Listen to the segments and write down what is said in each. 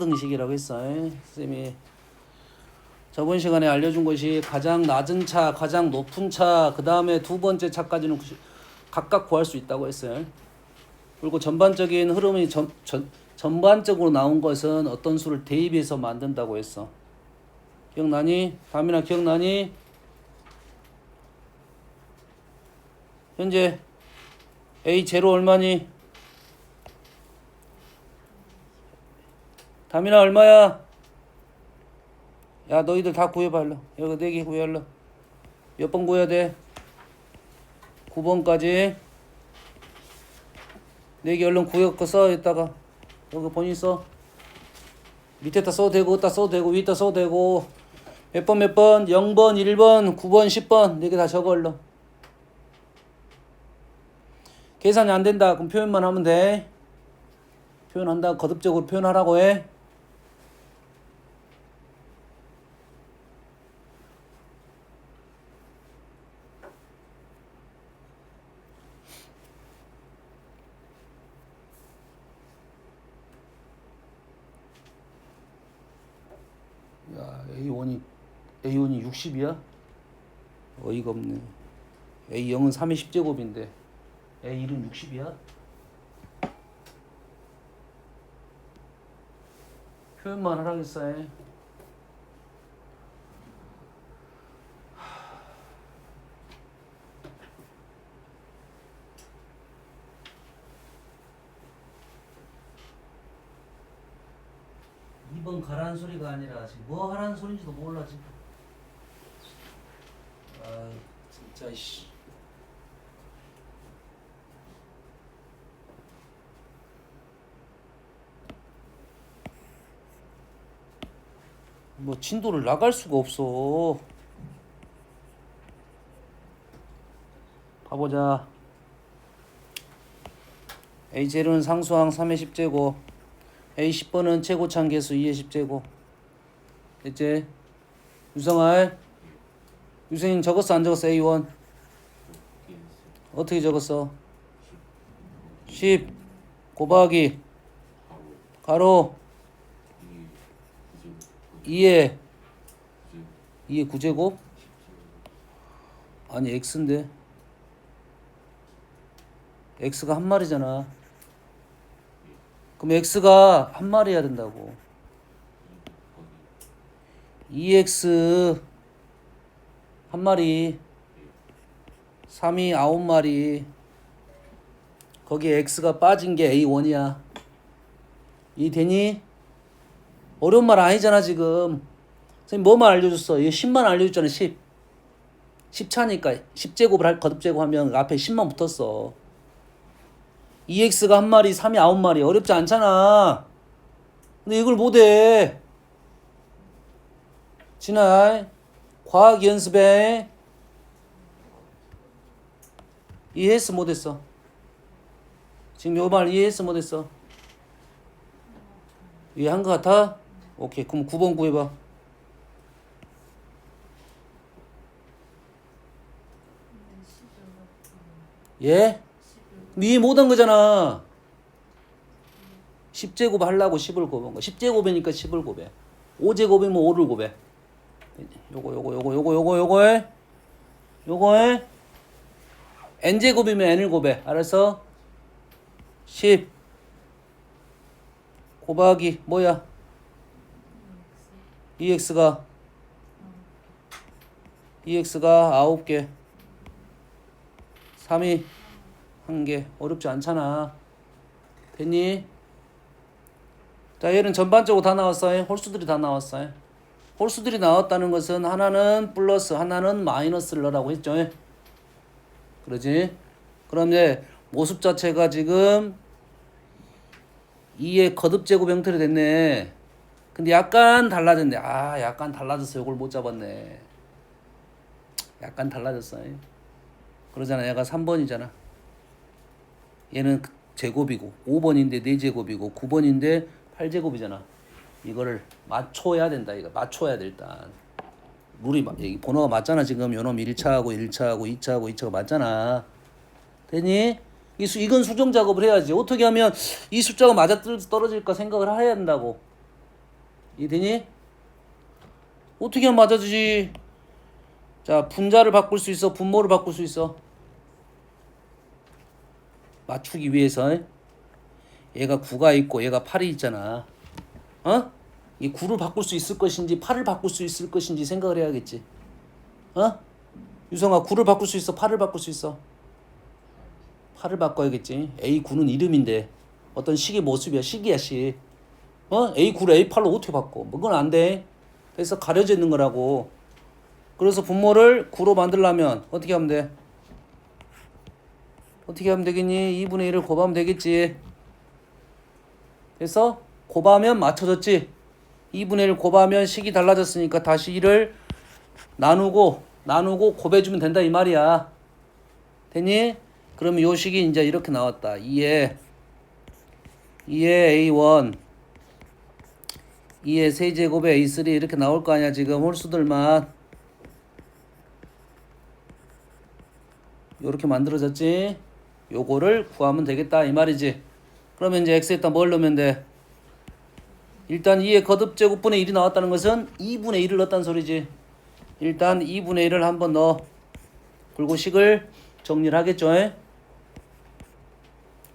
등식이라고 했어. 선생님이 저번 시간에 알려준 것이 가장 낮은 차, 가장 높은 차, 그 다음에 두 번째 차까지는 각각 구할 수 있다고 했어요. 그리고 전반적인 흐름이 전반적으로 나온 것은 어떤 수를 대입해서 만든다고 했어. 기억나니? 다민아 기억나니? 현재 A0 얼마니? 다민아 얼마야? 야 너희들 다 구해봐 일로. 여기 4개 구해 일로. 몇 번 구해야 돼? 9번까지 4개 얼른 구해갖고 써. 이따가 여기 본인 써. 밑에다 써도 되고 어디다 써도 되고 위에다 써도 되고 몇 번 0번 1번 9번 10번 4개 다 적어 얼른. 계산이 안 된다 그럼 표현만 하면 돼. 표현한다 거듭적으로 표현하라고 해. 야 A1이 60이야? 어이가 없네. A0은 3의 10제곱인데 A1은 60이야? 표현만 하라겠어. 2번 가라는 소리가 아니라 지금 뭐 하라는 소리인지도 몰라 지금. 아 진짜 씨. 뭐 진도를 나갈 수가 없어. 봐보자. A0는 상수항 3의 10제곱 A10번은 최고차항계수 2의 10제곱 됐지? 유성아 유성이 적었어 안 적었어? A1 어떻게 적었어? 10 곱하기 가로 2의 9제곱? 아니 x인데 x가 한 마리잖아. 그럼 x가 한 마리여야 된다고. 2x 한 마리 3이 9마리 거기에 x가 빠진 게 A1이야. 이해되니? 어려운 말 아니잖아 지금. 선생님 뭐만 알려줬어? 얘 10만 알려줬잖아. 10차니까 10제곱을 거듭제곱하면 앞에 10만 붙었어. 2x가 한 마리 3이 9마리 어렵지 않잖아. 근데 이걸 못해. 진아 과학 연습에 이해했어 못했어? 지금 요 말 이해했어 못했어? 이해한 것 같아? 오케이 그럼 9번 구해봐. 예? 이해 못한 거잖아. 10제곱 하려고 10을 곱한 거. 10제곱이니까 10을 곱해. 5제곱이면 5를 곱해. 요거에 n제곱이면 n을 곱해. 알았어? 10 곱하기 뭐야? 2x가 9개 3이 1개 어렵지 않잖아. 됐니? 자 얘는 전반적으로 다 나왔어요. 홀수들이 다 나왔어요. 홀수들이 나왔다는 것은 하나는 플러스 하나는 마이너스를 넣으라고 했죠. 그러지? 그럼 이제 모습 자체가 지금 2의 거듭제곱 형태로 됐네. 근데 약간 달라졌네. 아 약간 달라졌어. 이걸 못 잡았네. 약간 달라졌어. 그러잖아. 얘가 3번이잖아. 얘는 제곱이고 5번인데 4제곱이고 9번인데 8제곱이잖아. 이거를 맞춰야 된다. 이거 맞춰야 돼 일단. 룰이 번호가 맞잖아. 지금 요놈 1차하고 1차하고 2차하고 2차가 맞잖아. 되니? 이건 수정 작업을 해야지. 어떻게 하면 이 숫자가 맞아 떨어질까 생각을 해야 된다고. 이해되니? 어떻게 하면 맞아주지? 자, 분자를 바꿀 수 있어, 분모를 바꿀 수 있어. 맞추기 위해서. 얘가 9가 있고 얘가 8이 있잖아. 어? 이 9를 바꿀 수 있을 것인지 8을 바꿀 수 있을 것인지 생각을 해야겠지. 어? 유성아, 9를 바꿀 수 있어, 8을 바꿀 수 있어? 8을 바꿔야겠지. A9는 이름인데 어떤 식의 모습이야. 식이야, 식. A9를 A8로 어떻게 바꿔? 뭐 그건 안 돼. 그래서 가려져 있는 거라고. 그래서 분모를 9로 만들려면 어떻게 하면 돼? 어떻게 하면 되겠니? 2분의 1을 곱하면 되겠지. 그래서 곱하면 맞춰졌지. 2분의 1 곱하면 식이 달라졌으니까 다시 1을 나누고 곱해주면 된다 이 말이야. 됐니? 그러면 요 식이 이제 이렇게 나왔다. 2에 A1 2의 세제곱에 A3 이렇게 나올 거 아니야. 지금 홀수들만 요렇게 만들어졌지. 요거를 구하면 되겠다 이 말이지. 그러면 이제 x에다 뭘 넣으면 돼? 일단 2의 거듭제곱분의 1이 나왔다는 것은 2분의 1을 넣었다는 소리지. 일단 2분의 1을 한번 넣어. 그리고 식을 정리를 하겠죠.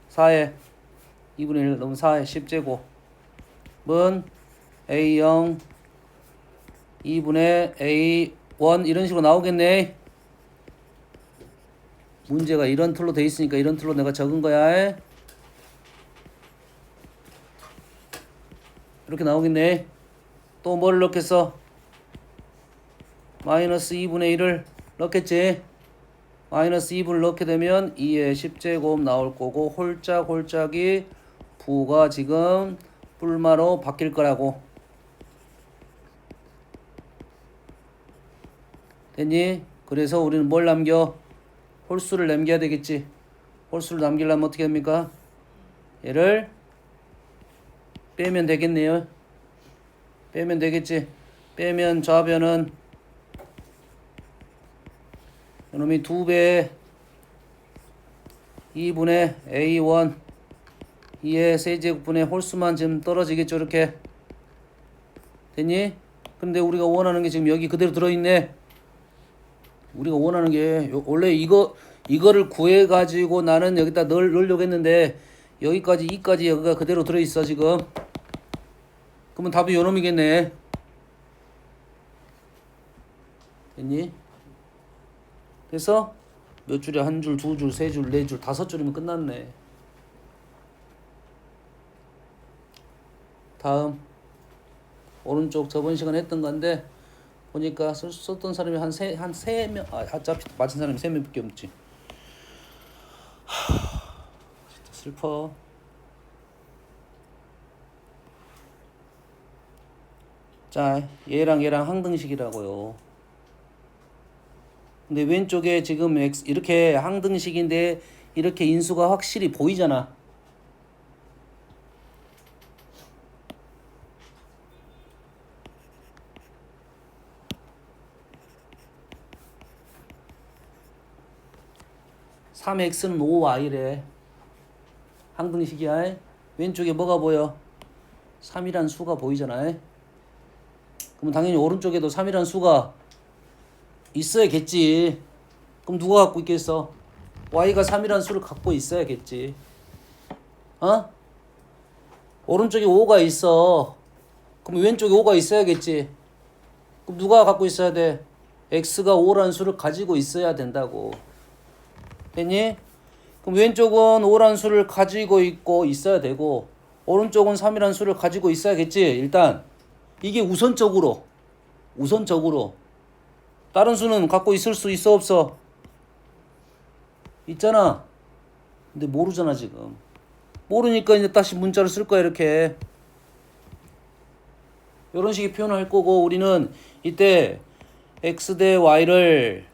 4에 2분의 1 넣으면 4에 10제곱은 A0 2분의 A1 이런 식으로 나오겠네. 문제가 이런 틀로 돼 있으니까 이런 틀로 내가 적은 거야. 이렇게 나오겠네. 또 뭘 넣겠어? 마이너스 2분의 1을 넣겠지. 마이너스 2분을 넣게 되면 2의 10제곱 나올 거고 홀짝이 부가 지금 뿔마로 바뀔 거라고. 됐니? 그래서 우리는 뭘 남겨? 홀수를 남겨야 되겠지. 홀수를 남기려면 어떻게 합니까? 얘를 빼면 되겠네요. 빼면 되겠지. 빼면 좌변은 이놈이 2배 2분의 A1 2의 세제곱분의 홀수만 지금 떨어지겠죠. 이렇게 됐니? 근데 우리가 원하는 게 지금 여기 그대로 들어있네. 우리가 원하는 게 원래 이거를 구해가지고 나는 여기다 넣으려고 했는데 여기까지 2까지 여기가 그대로 들어있어 지금. 그러면 답이 요놈이겠네. 됐니? 그래서 몇 줄이야? 한 줄, 두 줄, 세 줄, 네 줄, 다섯 줄이면 끝났네. 다음 오른쪽 저번 시간에 했던 건데 보니까 썼던 사람이 한 세 명, 어차피 맞힌 사람이 3명밖에 없지. 진짜 슬퍼. 자, 얘랑 항등식이라고요. 근데 왼쪽에 지금 x 이렇게 항등식인데 이렇게 인수가 확실히 보이잖아. (3x는) 5y래. 항등식이야. 왼쪽에 뭐가 보여? 3이란 수가 보이잖아. 그럼 당연히 오른쪽에도 3이란 수가 있어야겠지. 그럼 누가 갖고 있겠어? y가 3이란 수를 갖고 있어야겠지. 오른쪽에 5가 있어. 그럼 왼쪽에 5가 있어야겠지. 그럼 누가 갖고 있어야 돼? x가 5라는 수를 가지고 있어야 된다고. 됐니? 그럼 왼쪽은 5라는 수를 가지고 있고 있어야 되고 오른쪽은 3이라는 수를 가지고 있어야겠지. 일단 이게 우선적으로 다른 수는 갖고 있을 수 있어 없어? 있잖아. 근데 모르잖아 지금. 모르니까 이제 다시 문자를 쓸 거야. 이렇게 이런 식의 표현을 할 거고 우리는 이때 x 대 y를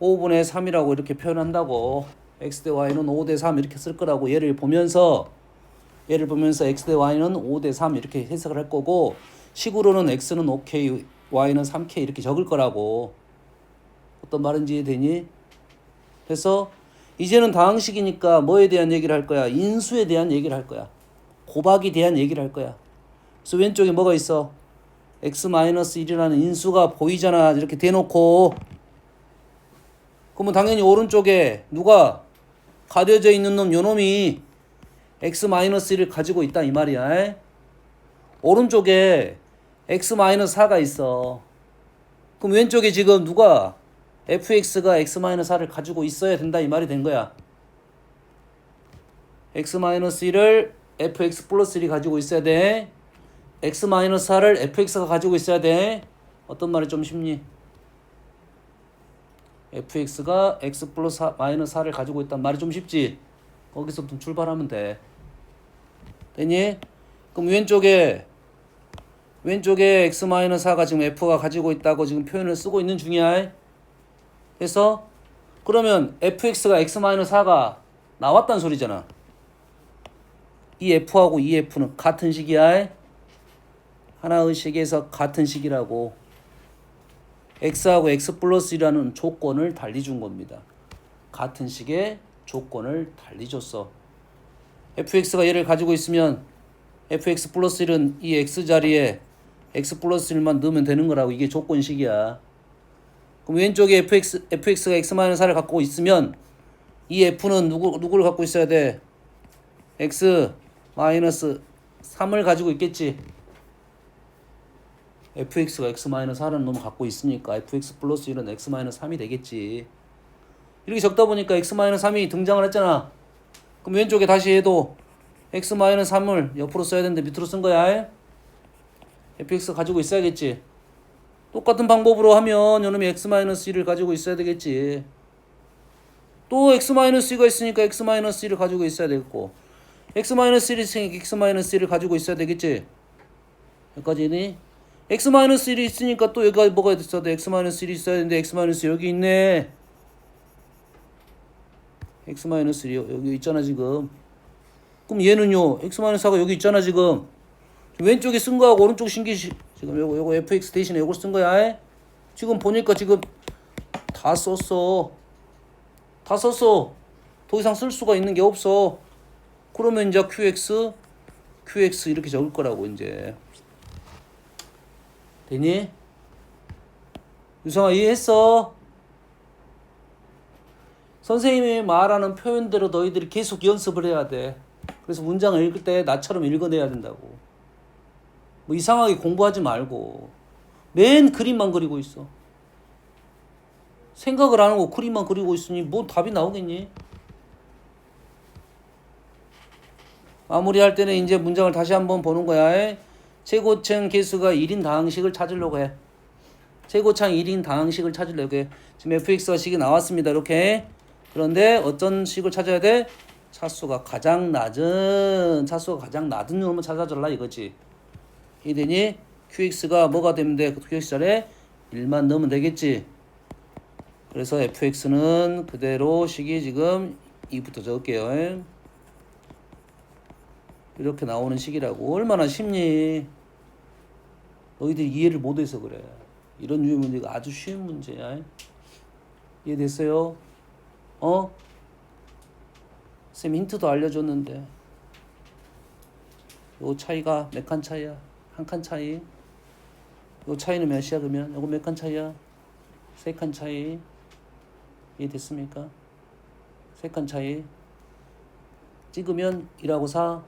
5분의 3이라고 이렇게 표현한다고. x 대 y는 5대 3 이렇게 쓸 거라고. 얘를 보면서 x 대 y는 5대 3 이렇게 해석을 할 거고 식으로는 x는 5k y는 3k 이렇게 적을 거라고. 어떤 말인지 이해되니? 그래서 이제는 다항식이니까 뭐에 대한 얘기를 할 거야? 인수에 대한 얘기를 할 거야. 곱하기 대한 얘기를 할 거야. 그래서 왼쪽에 뭐가 있어? x-1이라는 인수가 보이잖아. 이렇게 대놓고. 그러면 당연히 오른쪽에 누가 가려져 있는 놈, 요 놈이 x-1을 가지고 있다 이 말이야. 오른쪽에 x-4가 있어. 그럼 왼쪽에 지금 누가 fx가 x-4를 가지고 있어야 된다 이 말이 된 거야. x-1을 fx 플러스 1이 가지고 있어야 돼. x-4를 fx가 가지고 있어야 돼. 어떤 말이 좀 쉽니? fx가 x 플러스 마이너스 4를 가지고 있단 말이 좀 쉽지? 거기서부터 출발하면 돼. 됐니? 그럼 왼쪽에 x-4가 지금 f가 가지고 있다고 지금 표현을 쓰고 있는 중이야. 그래서 그러면 fx가 x-4가 나왔단 소리잖아. 이 f하고 이 f는 같은 식이야. 하나의 식에서 같은 식이라고. x하고 x 플러스 1이라는 조건을 달리 준 겁니다. 같은 식의 조건을 달리 줬어. fx가 얘를 가지고 있으면 fx 플러스 1은 이 x 자리에 x 플러스 1만 넣으면 되는 거라고. 이게 조건식이야. 그럼 왼쪽에 fx가 x-4를 갖고 있으면 이 f는 누구를 갖고 있어야 돼? x-3을 가지고 있겠지. fx가 x-4라는 놈을 갖고 있으니까 fx 플러스 1은 x-3이 되겠지. 이렇게 적다 보니까 x-3이 등장을 했잖아. 그럼 왼쪽에 다시 해도 x-3을 옆으로 써야 되는데 밑으로 쓴 거야. fx 가지고 있어야겠지. 똑같은 방법으로 하면 요놈이 x-1을 가지고 있어야 되겠지. 또 x-1가 있으니까 x-1을 가지고 있어야 되겠고, x-1이 있으니까 x-1을 가지고 있어야 되겠지. 여기까지니? x-1이 있으니까 또 여기가 뭐가 있어야 돼? x-1이 있어야 되는데 x-1 여기 있네. x-1 여기 있잖아 지금. 그럼 얘는요, x-4가 여기 있잖아 지금. 왼쪽에 쓴 거하고 오른쪽 신기 지금 요거 fx 대신에 요걸 쓴 거야. 지금 보니까 지금 다 썼어. 더 이상 쓸 수가 있는 게 없어. 그러면 이제 qx 이렇게 적을 거라고 이제. 되니? 유성아 이해했어? 선생님이 말하는 표현대로 너희들이 계속 연습을 해야 돼. 그래서 문장을 읽을 때 나처럼 읽어내야 된다고. 뭐 이상하게 공부하지 말고 맨 그림만 그리고 있어. 생각을 안 하고 그림만 그리고 있으니 뭐 답이 나오겠니? 마무리할 때는 이제 문장을 다시 한번 보는 거야. 최고층 개수가 1인 다항식을 찾으려고 해. 최고창 1인 다항식을 찾으려고 해. 지금 fx가 식이 나왔습니다. 이렇게. 그런데 어떤 식을 찾아야 돼? 차수가 가장 낮은 놈을 찾아줘라 이거지. 이되니 qx가 뭐가 되면 돼? qx 자리에 1만 넣으면 되겠지. 그래서 fx는 그대로 식이 지금 2부터 적을게요. 이렇게 나오는 식이라고. 얼마나 쉽니? 너희들이 이해를 못해서 그래. 이런 유형 문제가 아주 쉬운 문제야. 이해됐어요? 쌤 힌트도 알려줬는데 요 차이가 몇 칸 차이야? 한 칸 차이. 요 차이는 몇이야 그러면? 요거 몇 칸 차이야? 3칸 차이. 이해됐습니까? 3칸 차이. 찍으면 1하고 4.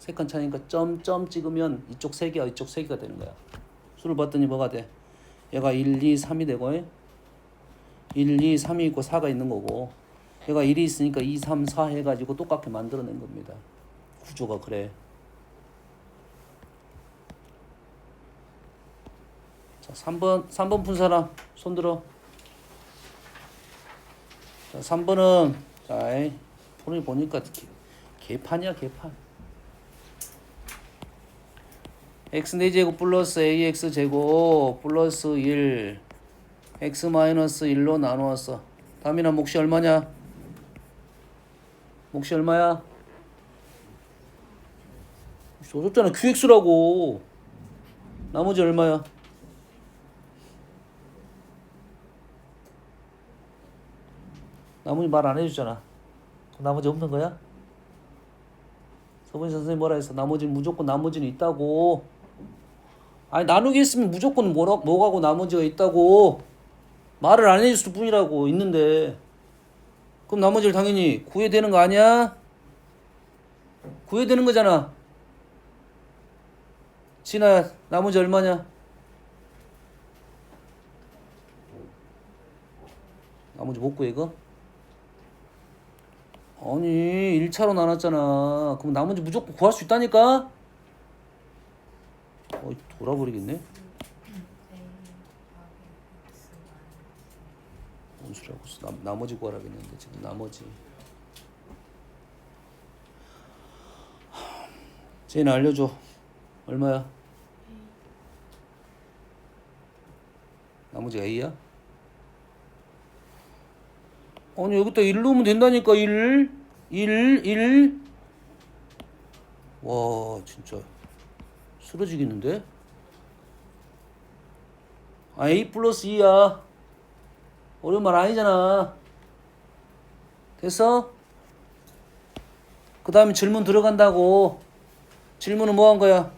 3칸 차이니까 점 찍으면 이쪽 3개와 이쪽 3개가 되는 거야. 수를 봤더니 뭐가 돼? 얘가 1, 2, 3이 되고 1, 2, 3이 있고 4가 있는 거고, 얘가 1이 있으니까 2, 3, 4 해가지고 똑같게 만들어낸 겁니다. 구조가 그래. 자, 3번 푼 사람 손 들어. 자, 3번은 자, 폰을 보니까 개판이야 개판. x4제곱 플러스 ax제곱 플러스 1 x 마이너스 1로 나누었어. 다민아 몫이 얼마냐? 몫이 얼마야? 써줬잖아. qx라고. 나머지 얼마야? 나머지 말 안 해주잖아. 나머지 없는 거야? 서분이 선생님 뭐라 했어? 나머지는 무조건 나머지는 있다고. 아니 나누기 했으면 무조건 뭐가고 나머지가 있다고 말을 안 해줬을 뿐이라고 있는데 그럼 나머지를 당연히 구해야 되는 거 아니야? 구해야 되는 거잖아. 진아야 나머지 얼마냐? 나머지 못 구해 이거? 아니 1차로 나눴잖아. 그럼 나머지 무조건 구할 수 있다니까? 돌아버리겠네. 뭔 소리 하고 있어. 나머지 구하라겠는데 지금 나머지. 제인아 알려줘. 얼마야? 나머지가 A야? 아니 여기다 1 넣으면 된다니까. 1 와 진짜 쓰러지겠는데? 아 A 플러스 2야. 어려운 말 아니잖아. 됐어? 그 다음에 질문 들어간다고. 질문은 뭐 한 거야?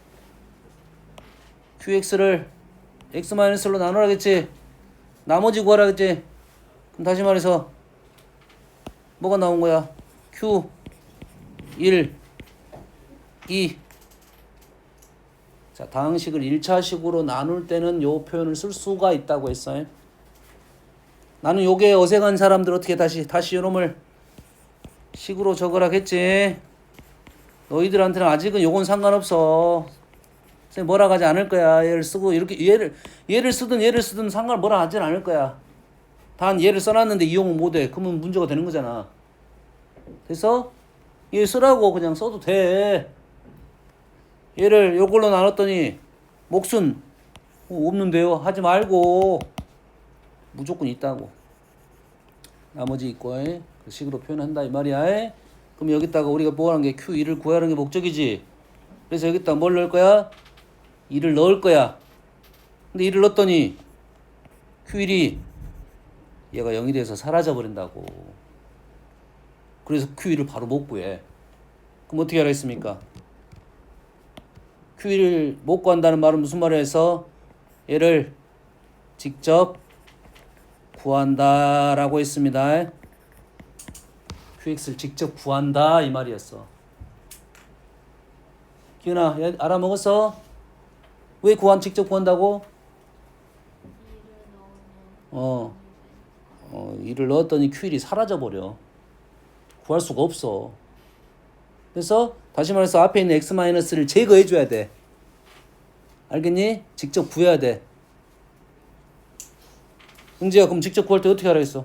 QX를 X-로 나누라겠지? 나머지 구하라겠지? 그럼 다시 말해서 뭐가 나온 거야? Q 1 2 자, 다항식을 1차식으로 나눌 때는 요 표현을 쓸 수가 있다고 했어요. 나는 요게 어색한 사람들 어떻게 다시 요놈을 식으로 적으라겠지. 너희들한테는 아직은 요건 상관없어. 선생님 뭐라 하지 않을 거야. 얘를 쓰고 이렇게 얘를 쓰든 상관 뭐라 하진 않을 거야. 단 얘를 써놨는데 이용을 못해. 그러면 문제가 되는 거잖아. 그래서 얘 쓰라고 그냥 써도 돼. 얘를 요걸로 나눴더니 목순 없는데요. 하지 말고 무조건 있다고. 나머지 있고 그 식으로 표현한다 이 말이야. 그럼 여기다가 우리가 뭐 하는 게 Q1을 구하는 게 목적이지. 그래서 여기다 뭘 넣을 거야? 2를 넣을 거야. 근데 2를 넣었더니 Q1이 얘가 0이 돼서 사라져 버린다고. 그래서 Q1을 바로 못 구해. 그럼 어떻게 하겠습니까? Q1을 못 구한다는 말은 무슨 말을 해서 얘를 직접 구한다라고 했습니다. QX를 직접 구한다 이 말이었어. 기은아 알아먹었어? 왜 직접 구한다고? 2를 넣었더니 Q1이 사라져버려. 구할 수가 없어. 그래서 다시 말해서 앞에 있는 X-를 제거해줘야 돼. 알겠니? 직접 구해야 돼. 응지야 그럼 직접 구할 때 어떻게 하라 했어?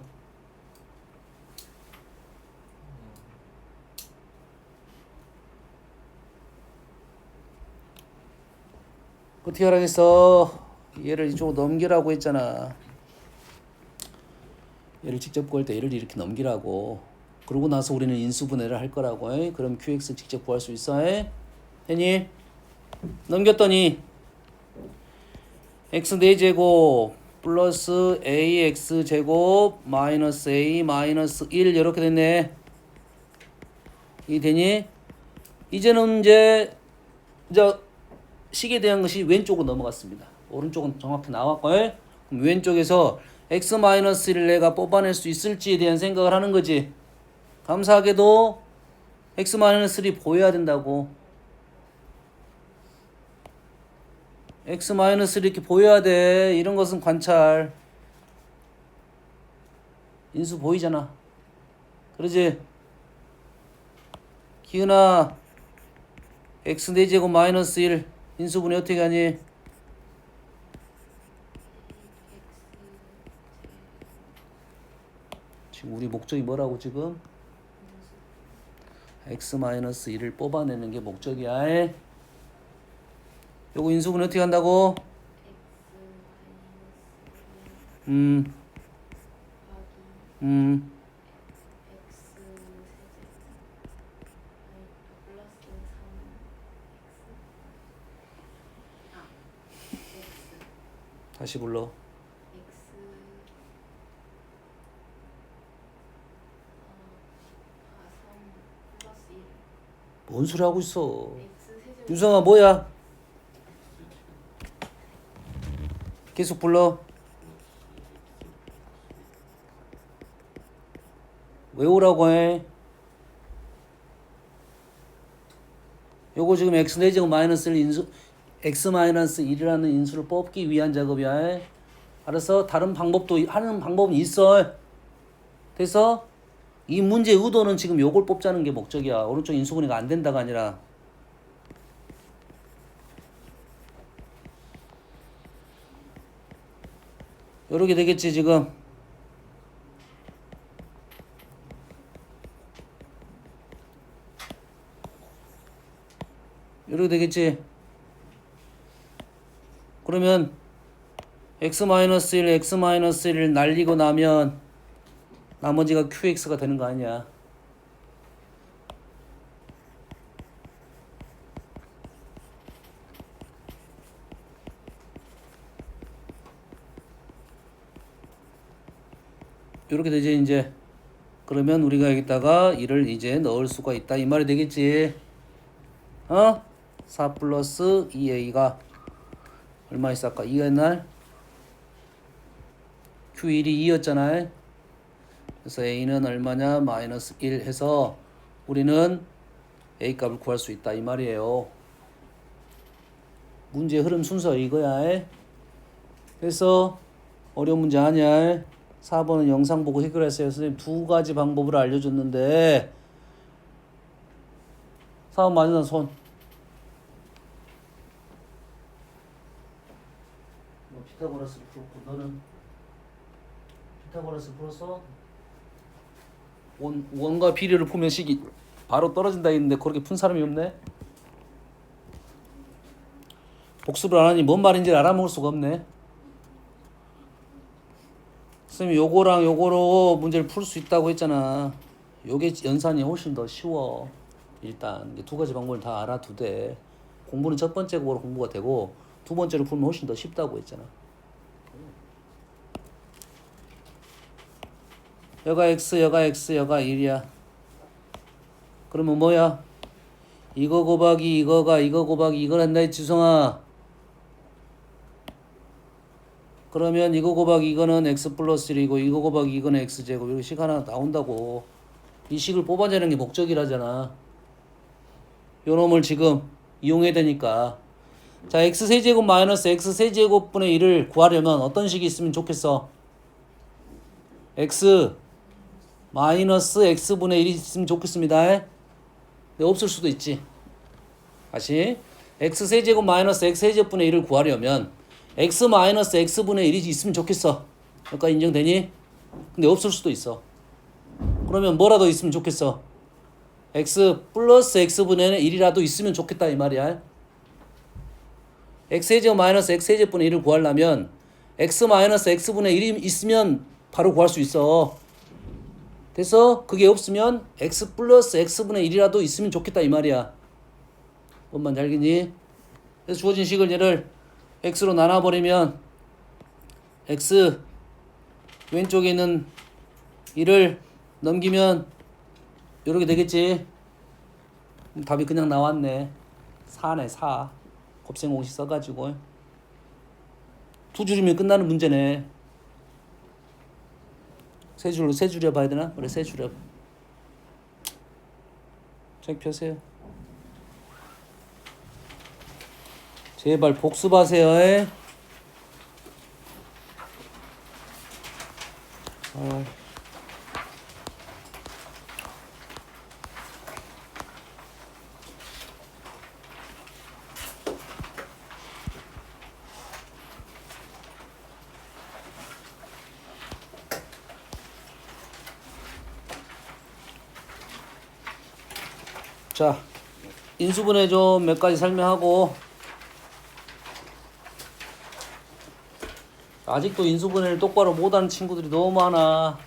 어떻게 하라겠어? 얘를 이쪽으로 넘기라고 했잖아. 얘를 직접 구할 때 얘를 이렇게 넘기라고. 그러고 나서 우리는 인수분해를 할 거라고. 그럼 QX 직접 구할 수 있어. 했니? 넘겼더니 x 4제곱 플러스 ax 제곱 마이너스 a 마이너스 1 이렇게 됐네. 이 되니? 이제는 이제 식에 대한 것이 왼쪽으로 넘어갔습니다. 오른쪽은 정확히 나왔고 그럼 왼쪽에서 x-1을 내가 뽑아낼 수 있을지에 대한 생각을 하는 거지. 감사하게도 x-1이 보여야 된다고. x-1 이렇게 보여야 돼. 이런 것은 관찰. 인수 보이잖아. 그러지? 기은아 x 4제곱 마이너스 1 인수분해 어떻게 하니? 지금 우리 목적이 뭐라고 지금? x-1을 뽑아내는 게 목적이야. 요거 인수분해 어떻게 한다고? 다시 불러. 뭔 소리 하고 있어? 유성아 뭐야? 계속 불러. 외우라고 해. 요거 지금 x 내제곱 마이너스 1 인수 x 마이너스 1이라는 인수를 뽑기 위한 작업이야. 알았어? 다른 방법도 하는 방법은 있어. 그래서 이 문제의 의도는 지금 요걸 뽑자는 게 목적이야. 오른쪽 인수분해가 안 된다가 아니라. 요렇게 되겠지 지금. 요렇게 되겠지. 그러면 x-1, x-1을 날리고 나면 나머지가 qx가 되는 거 아니야. 요렇게 되지 이제. 그러면 우리가 여기다가 이를 이제 넣을 수가 있다 이 말이 되겠지. 4 플러스 2a가 얼마 있어 아까 2가 옛날 q1이 2였잖아. 그래서 a는 얼마냐 마이너스 1 해서 우리는 a 값을 구할 수 있다 이 말이에요. 문제 흐름 순서 이거야. 그래서 어려운 문제 아니야. 4번은 영상 보고 해결했어요. 선생님 두 가지 방법을 알려줬는데 4번 맞는 손. 피타고라스 풀었고 너는 피타고라스 풀었어? 원과 비례를 풀면 식이 바로 떨어진다 했는데 그렇게 푼 사람이 없네. 복습을 안 하니 뭔 말인지 알아먹을 수가 없네. 선생님이 요거랑 요거로 문제를 풀 수 있다고 했잖아. 요게 연산이 훨씬 더 쉬워. 일단 두 가지 방법을 다 알아두되 공부는 첫 번째 거로 공부가 되고 두 번째로 풀면 훨씬 더 쉽다고 했잖아. 여가 x, 여가 x, 여가 1이야. 그러면 뭐야? 이거 곱하기 이거가 이거 곱하기 이걸 한다 했지 지성아. 그러면 이거 곱하기 이거는 x 플러스 1이고 이거 곱하기 이거는 x제곱 이렇게 식 하나 나온다고. 이 식을 뽑아내는 게 목적이라잖아. 요 놈을 지금 이용해야 되니까. 자 x세제곱 마이너스 x세제곱분의 1을 구하려면 어떤 식이 있으면 좋겠어? x 마이너스 x분의 1이 있으면 좋겠습니다. 근데 없을 수도 있지. 다시 x세제곱 마이너스 x세제곱분의 1을 구하려면 x 마이너스 x분의 1이 있으면 좋겠어. 여기까지 인정되니? 근데 없을 수도 있어. 그러면 뭐라도 있으면 좋겠어. x 플러스 x분의 1이라도 있으면 좋겠다 이 말이야. x세제곱 마이너스 x세제분의 1을 구하려면 x 마이너스 x분의 1이 있으면 바로 구할 수 있어. 그래서 그게 없으면 x 플러스 x분의 1이라도 있으면 좋겠다 이 말이야. 뭔 말인지 알겠니? 그래서 주어진 식을 얘를 x로 나눠버리면 x 왼쪽에 있는 1을 넘기면 이렇게 되겠지. 답이 그냥 나왔네. 4네 4. 곱셈 공식 써가지고 두 줄이면 끝나는 문제네. 세 줄이야 봐야 되나? 그래 세 줄이야. 책 펴세요. 제발 복습하세요. 자, 인수분해 좀 몇 가지 설명하고 아직도 인수분해를 똑바로 못하는 친구들이 너무 많아.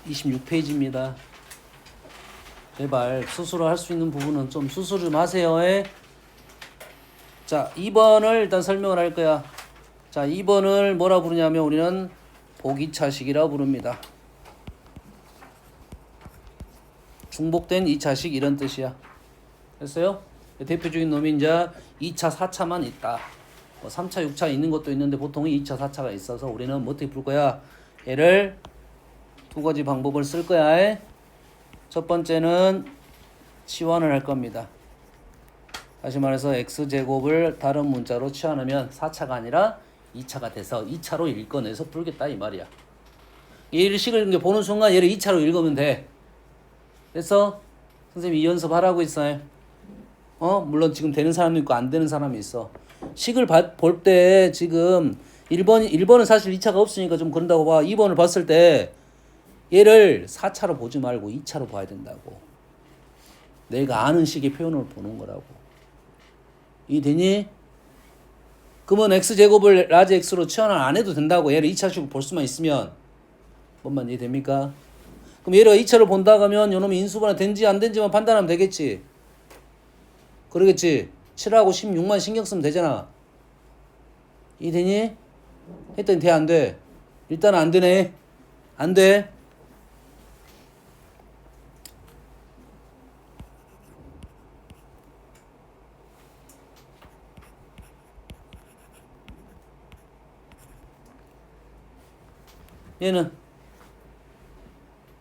26페이지입니다. 제발 스스로 할 수 있는 부분은 좀 스스로 좀 하세요. 자, 2번을 일단 설명을 할 거야. 자, 2번을 뭐라 부르냐면 우리는 보기차식이라 부릅니다. 중복된 2차식 이런 뜻이야. 됐어요? 대표적인 놈이 이제 2차, 4차만 있다. 뭐 3차, 6차 있는 것도 있는데 보통 2차, 4차가 있어서 우리는 뭐 어떻게 풀 거야? 얘를 두 가지 방법을 쓸 거야. 첫 번째는 치환을 할 겁니다. 다시 말해서 x제곱을 다른 문자로 치환하면 4차가 아니라 2차가 돼서 2차로 읽어내서 풀겠다 이 말이야. 얘를 식을 보는 순간 얘를 2차로 읽으면 돼. 그래서 선생님이 이 연습 하라고 있어요. 물론 지금 되는 사람도 있고 안 되는 사람이 있어. 식을 볼 때 지금 1번은 사실 2차가 없으니까 좀 그런다고 봐. 2번을 봤을 때 얘를 4차로 보지 말고 2차로 봐야 된다고. 내가 아는 식의 표현을 보는 거라고. 이해되니? 그러면 x제곱을 라지 x로 치환을 안 해도 된다고. 얘를 2차식으로 볼 수만 있으면. 뭔만 이해됩니까? 그럼 얘를 2차로 본다 하면 요놈이 인수분해 된지 안 된지만 판단하면 되겠지. 그러겠지. 7하고 16만 신경 쓰면 되잖아. 이해되니? 했더니 돼, 안 돼? 일단 안 되네. 안 돼. 얘는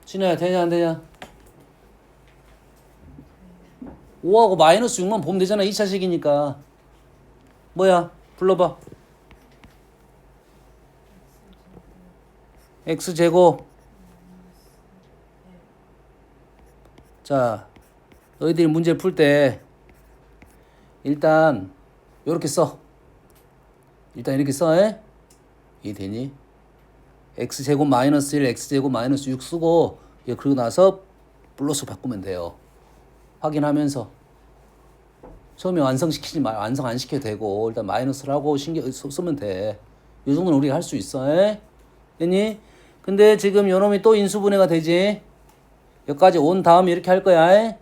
진아야 되냐 안 되냐? 5하고 마이너스 6만 보면 되잖아. 2차식이니까. 뭐야? 불러봐. x제곱. 자, 너희들이 문제를 풀 때 일단 요렇게 써. 일단 이렇게 써. 이해되니? x제곱 마이너스 1, x제곱 마이너스 6 쓰고 그러고 나서 플러스 바꾸면 돼요. 확인하면서 처음에 완성시키지 말, 완성 안 시켜도 되고 일단 마이너스를 하고 신경 쓰면 돼. 이 정도는 우리가 할 수 있어. 됐니? 근데 지금 요놈이 또 인수분해가 되지. 여기까지 온 다음에 이렇게 할 거야.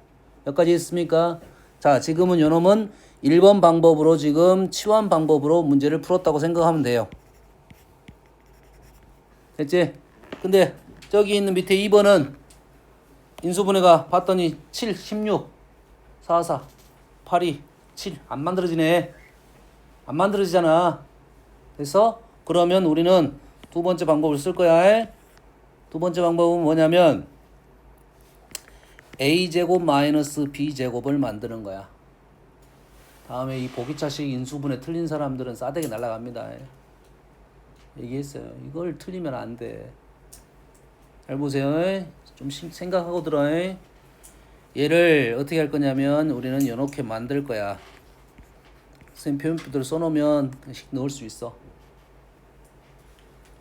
여기까지 했습니까? 자, 지금은 요놈은 1번 방법으로 지금 치환 방법으로 문제를 풀었다고 생각하면 돼요. 됐지? 근데 저기 있는 밑에 2번은 인수분해가 봤더니 7, 16, 4, 4, 8, 2, 7 안 만들어지네. 안 만들어지잖아. 그래서 그러면 우리는 두 번째 방법을 쓸 거야. 두 번째 방법은 뭐냐면 a제곱 마이너스 b제곱을 만드는 거야. 다음에 이 보기차식 인수분해 틀린 사람들은 싸대기 날아갑니다. 얘기했어요. 이걸 틀리면 안 돼. 잘 보세요. 좀 생각하고 들어. 얘를 어떻게 할 거냐면 우리는 이렇게 만들 거야. 선생님 표현표대로 써놓으면 식 넣을 수 있어.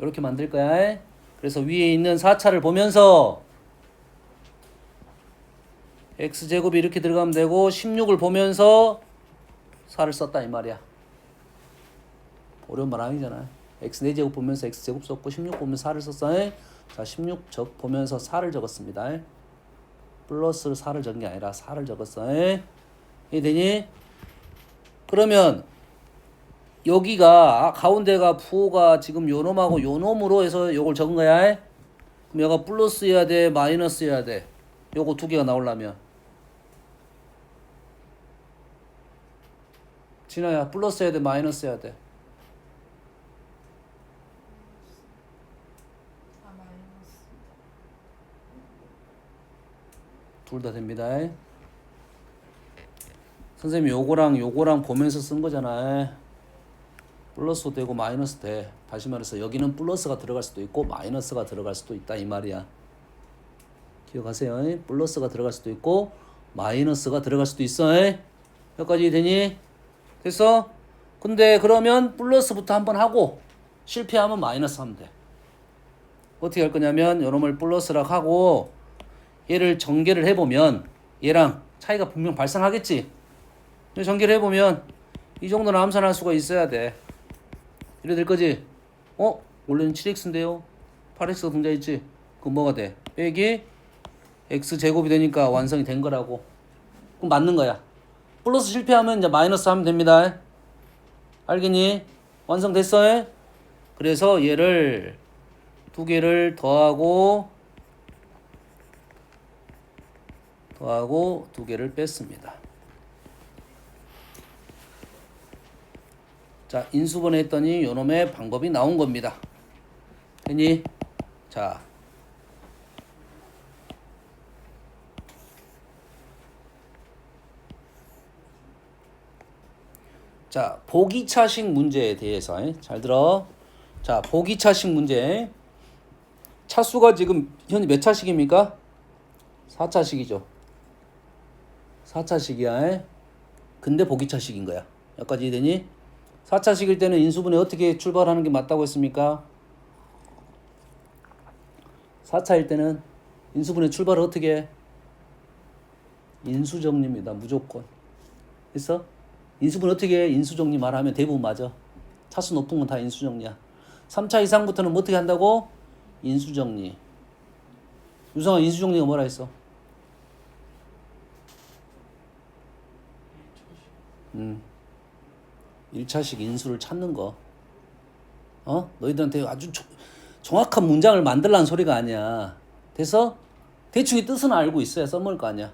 이렇게 만들 거야. 그래서 위에 있는 4차를 보면서 x제곱이 이렇게 들어가면 되고 16을 보면서 4를 썼다 이 말이야. 어려운 말 아니잖아. x 4제곱 보면서 x제곱 썼고 16 보면서 4를 썼어. 자, 16 보면서 4를 적었습니다. 플러스 4를 적은 게 아니라 4를 적었어. 이해되니? 그러면 여기가 가운데가 부호가 지금 요놈하고 요놈으로 해서 요걸 적은 거야. 그럼 얘가 플러스여야 돼, 마이너스여야 돼. 요거 두 개가 나오려면. 진아야, 플러스여야 돼, 마이너스여야 돼. 둘 다 됩니다. 선생님이 요거랑 보면서 쓴 거잖아. 플러스 되고 마이너스 돼. 다시 말해서 여기는 플러스가 들어갈 수도 있고 마이너스가 들어갈 수도 있다 이 말이야. 기억하세요. 플러스가 들어갈 수도 있고 마이너스가 들어갈 수도 있어. 여기까지 되니? 됐어? 근데 그러면 플러스부터 한번 하고 실패하면 마이너스 하면 돼. 어떻게 할 거냐면 요놈을 플러스라고 하고 얘를 전개를 해보면 얘랑 차이가 분명 발생하겠지. 전개를 해보면 이 정도는 함산할 수가 있어야 돼. 이래 될 거지? 원래는 7x인데요 8x가 등장했지? 그럼 뭐가 돼? 빼기 x제곱이 되니까 완성이 된 거라고. 그럼 맞는 거야. 플러스 실패하면 이제 마이너스 하면 됩니다. 알겠니? 완성됐어? 그래서 얘를 두 개를 더하고 두 개를 뺐습니다. 자, 인수분해 했더니 요놈의 방법이 나온 겁니다. 됐니? 자, 자, 보기차식 문제에 대해서 잘 들어. 자, 보기차식 문제. 차수가 지금 현재 몇 차식입니까? 4차식이죠. 4차식이야. 근데 보기차식인 거야. 여기까지 이해되니? 4차식일 때는 인수분해 어떻게 출발하는 게 맞다고 했습니까? 4차일 때는 인수분해 출발을 어떻게 해? 인수정리입니다. 무조건. 됐어? 인수분해 어떻게 해? 인수정리 말하면 대부분 맞아. 차수 높은 건 다 인수정리야. 3차 이상부터는 뭐 어떻게 한다고? 인수정리. 유성아, 인수정리가 뭐라 했어? 1차식 인수를 찾는 거. 너희들한테 아주 정확한 문장을 만들라는 소리가 아니야. 돼서 대충의 뜻은 알고 있어야 써먹을 거 아니야.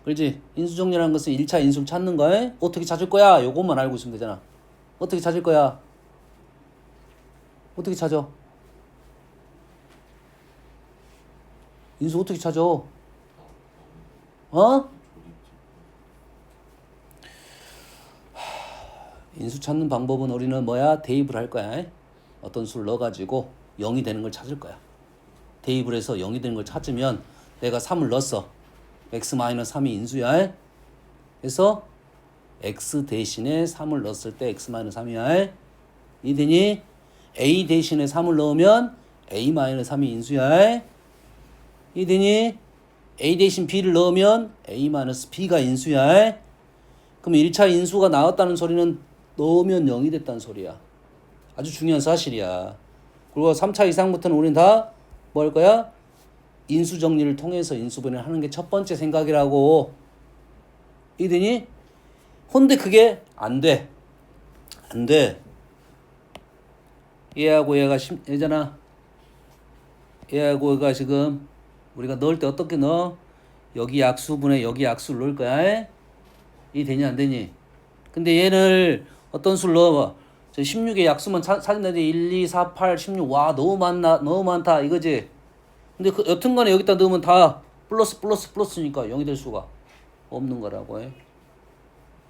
그렇지? 인수정리라는 것은 1차 인수를 찾는 거에 어떻게 찾을 거야? 요것만 알고 있으면 되잖아. 어떻게 찾을 거야? 어떻게 찾아? 인수 어떻게 찾아? 인수 찾는 방법은 우리는 뭐야? 대입을 할 거야. 어떤 수를 넣어가지고 0이 되는 걸 찾을 거야. 대입을 해서 0이 되는 걸 찾으면 내가 3을 넣었어. x-3이 인수야. 그래서 x 대신에 3을 넣었을 때 x-3이야. 이되니 a 대신에 3을 넣으면 a-3이 인수야. 이되니 a 대신 b를 넣으면 a-b가 인수야. 그럼 1차 인수가 나왔다는 소리는 넣으면 0이 됐다는 소리야. 아주 중요한 사실이야. 그리고 3차 이상부터는 우리는 다 뭐 할 거야? 인수 정리를 통해서 인수분해를 하는 게 첫 번째 생각이라고. 이되니? 근데 그게 안 돼. 안 돼. 얘하고 얘가 얘잖아. 얘하고 얘가 지금 우리가 넣을 때 어떻게 넣어? 여기 약수분해 여기 약수를 넣을 거야. 이 되니 안 되니? 근데 얘를 어떤 수를 넣어봐. 16의 약수만 찾는데 1, 2, 4, 8, 16. 와, 너무 많다 이거지. 근데 여튼간에 여기다 넣으면 다 플러스니까 0이 될 수가 없는 거라고 해.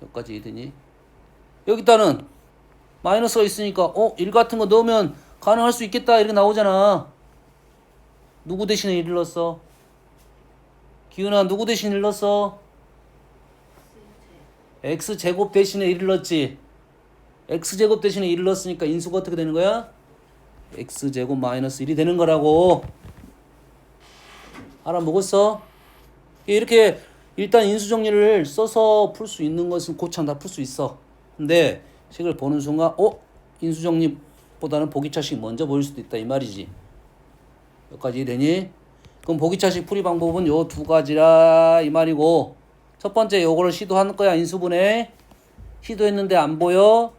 여기까지 이해되니? 여기다는 마이너스가 있으니까 1 같은 거 넣으면 가능할 수 있겠다 이렇게 나오잖아. 누구 대신에 1을 넣었어? 기훈아, 누구 대신 1을 넣었어? x제곱 대신에 1을 넣었지. x제곱 대신에 1을 넣었으니까 인수가 어떻게 되는 거야? x제곱 마이너스 1이 되는 거라고. 알아먹었어? 이렇게 일단 인수정리를 써서 풀 수 있는 것은 고참 다 풀 수 있어. 근데 식을 보는 순간 인수정리보다는 보기차식 먼저 보일 수도 있다 이 말이지. 여기까지 되니? 그럼 보기차식 풀이 방법은 요 두 가지라 이 말이고, 첫 번째 요거를 시도하는 거야. 인수분해 시도했는데 안 보여?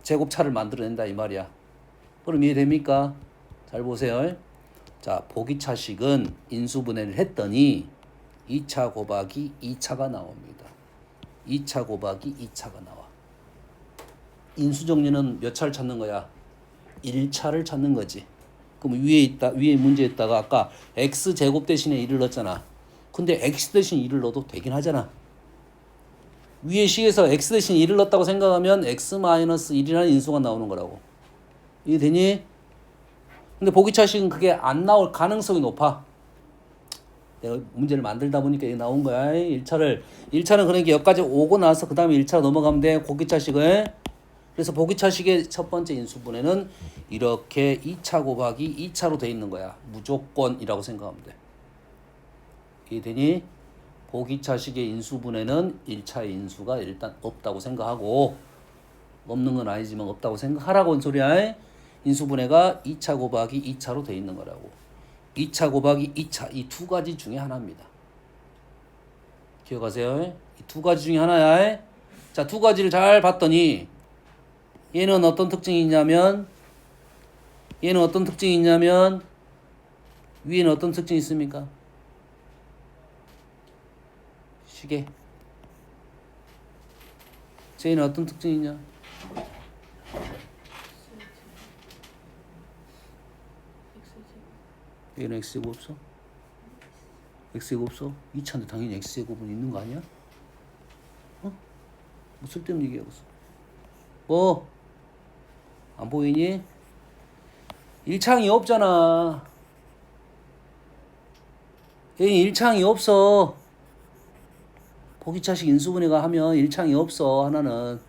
제곱차를 만들어낸다 이 말이야. 그럼 이해됩니까? 잘 보세요. 자, 보기차식은 인수분해를 했더니 2차 곱하기 2차가 나옵니다. 2차 곱하기 2차가 나와. 인수정리는 몇 차를 찾는 거야? 1차를 찾는 거지. 그럼 위에 문제에다가 아까 x제곱 대신에 1을 넣었잖아. 근데 x 대신 1을 넣어도 되긴 하잖아. 위에 식에서 x 대신 1을 넣었다고 생각하면 x-1이라는 인수가 나오는 거라고. 이해되니? 근데 보기차식은 그게 안 나올 가능성이 높아. 내가 문제를 만들다 보니까 이게 나온 거야. 1차는 그러니까 여기까지 오고 나서 그 다음에 1차 넘어가면 돼. 보기차식은. 그래서 보기차식의 첫 번째 인수분해는 이렇게 2차 곱하기 2차로 돼 있는 거야. 무조건이라고 생각하면 돼. 이해되니? 보기차식의 인수분해는 1차 인수가 일단 없다고 생각하고, 없는 건 아니지만 없다고 생각하라고 한 소리야. 인수분해가 2차 곱하기 2차로 돼 있는 거라고. 2차 곱하기 2차 이 두 가지 중에 하나입니다. 기억하세요. 이 두 가지 중에 하나야. 자, 두 가지를 잘 봤더니 얘는 어떤 특징이 있냐면 위에는 어떤 특징이 있습니까? 시계. J는 어떤 특징이 있냐? 얘는 x제곱 없어? x제곱 없어? 2차인데 당연히 x제곱은 있는 거 아니야? 어? 뭐 쓸데없는 얘기하고 있어. 뭐? 안 보이니? 1창이 없잖아. 얘는 1창이 없어. 보기차식 인수분해가 하면 1창이 없어. 하나는.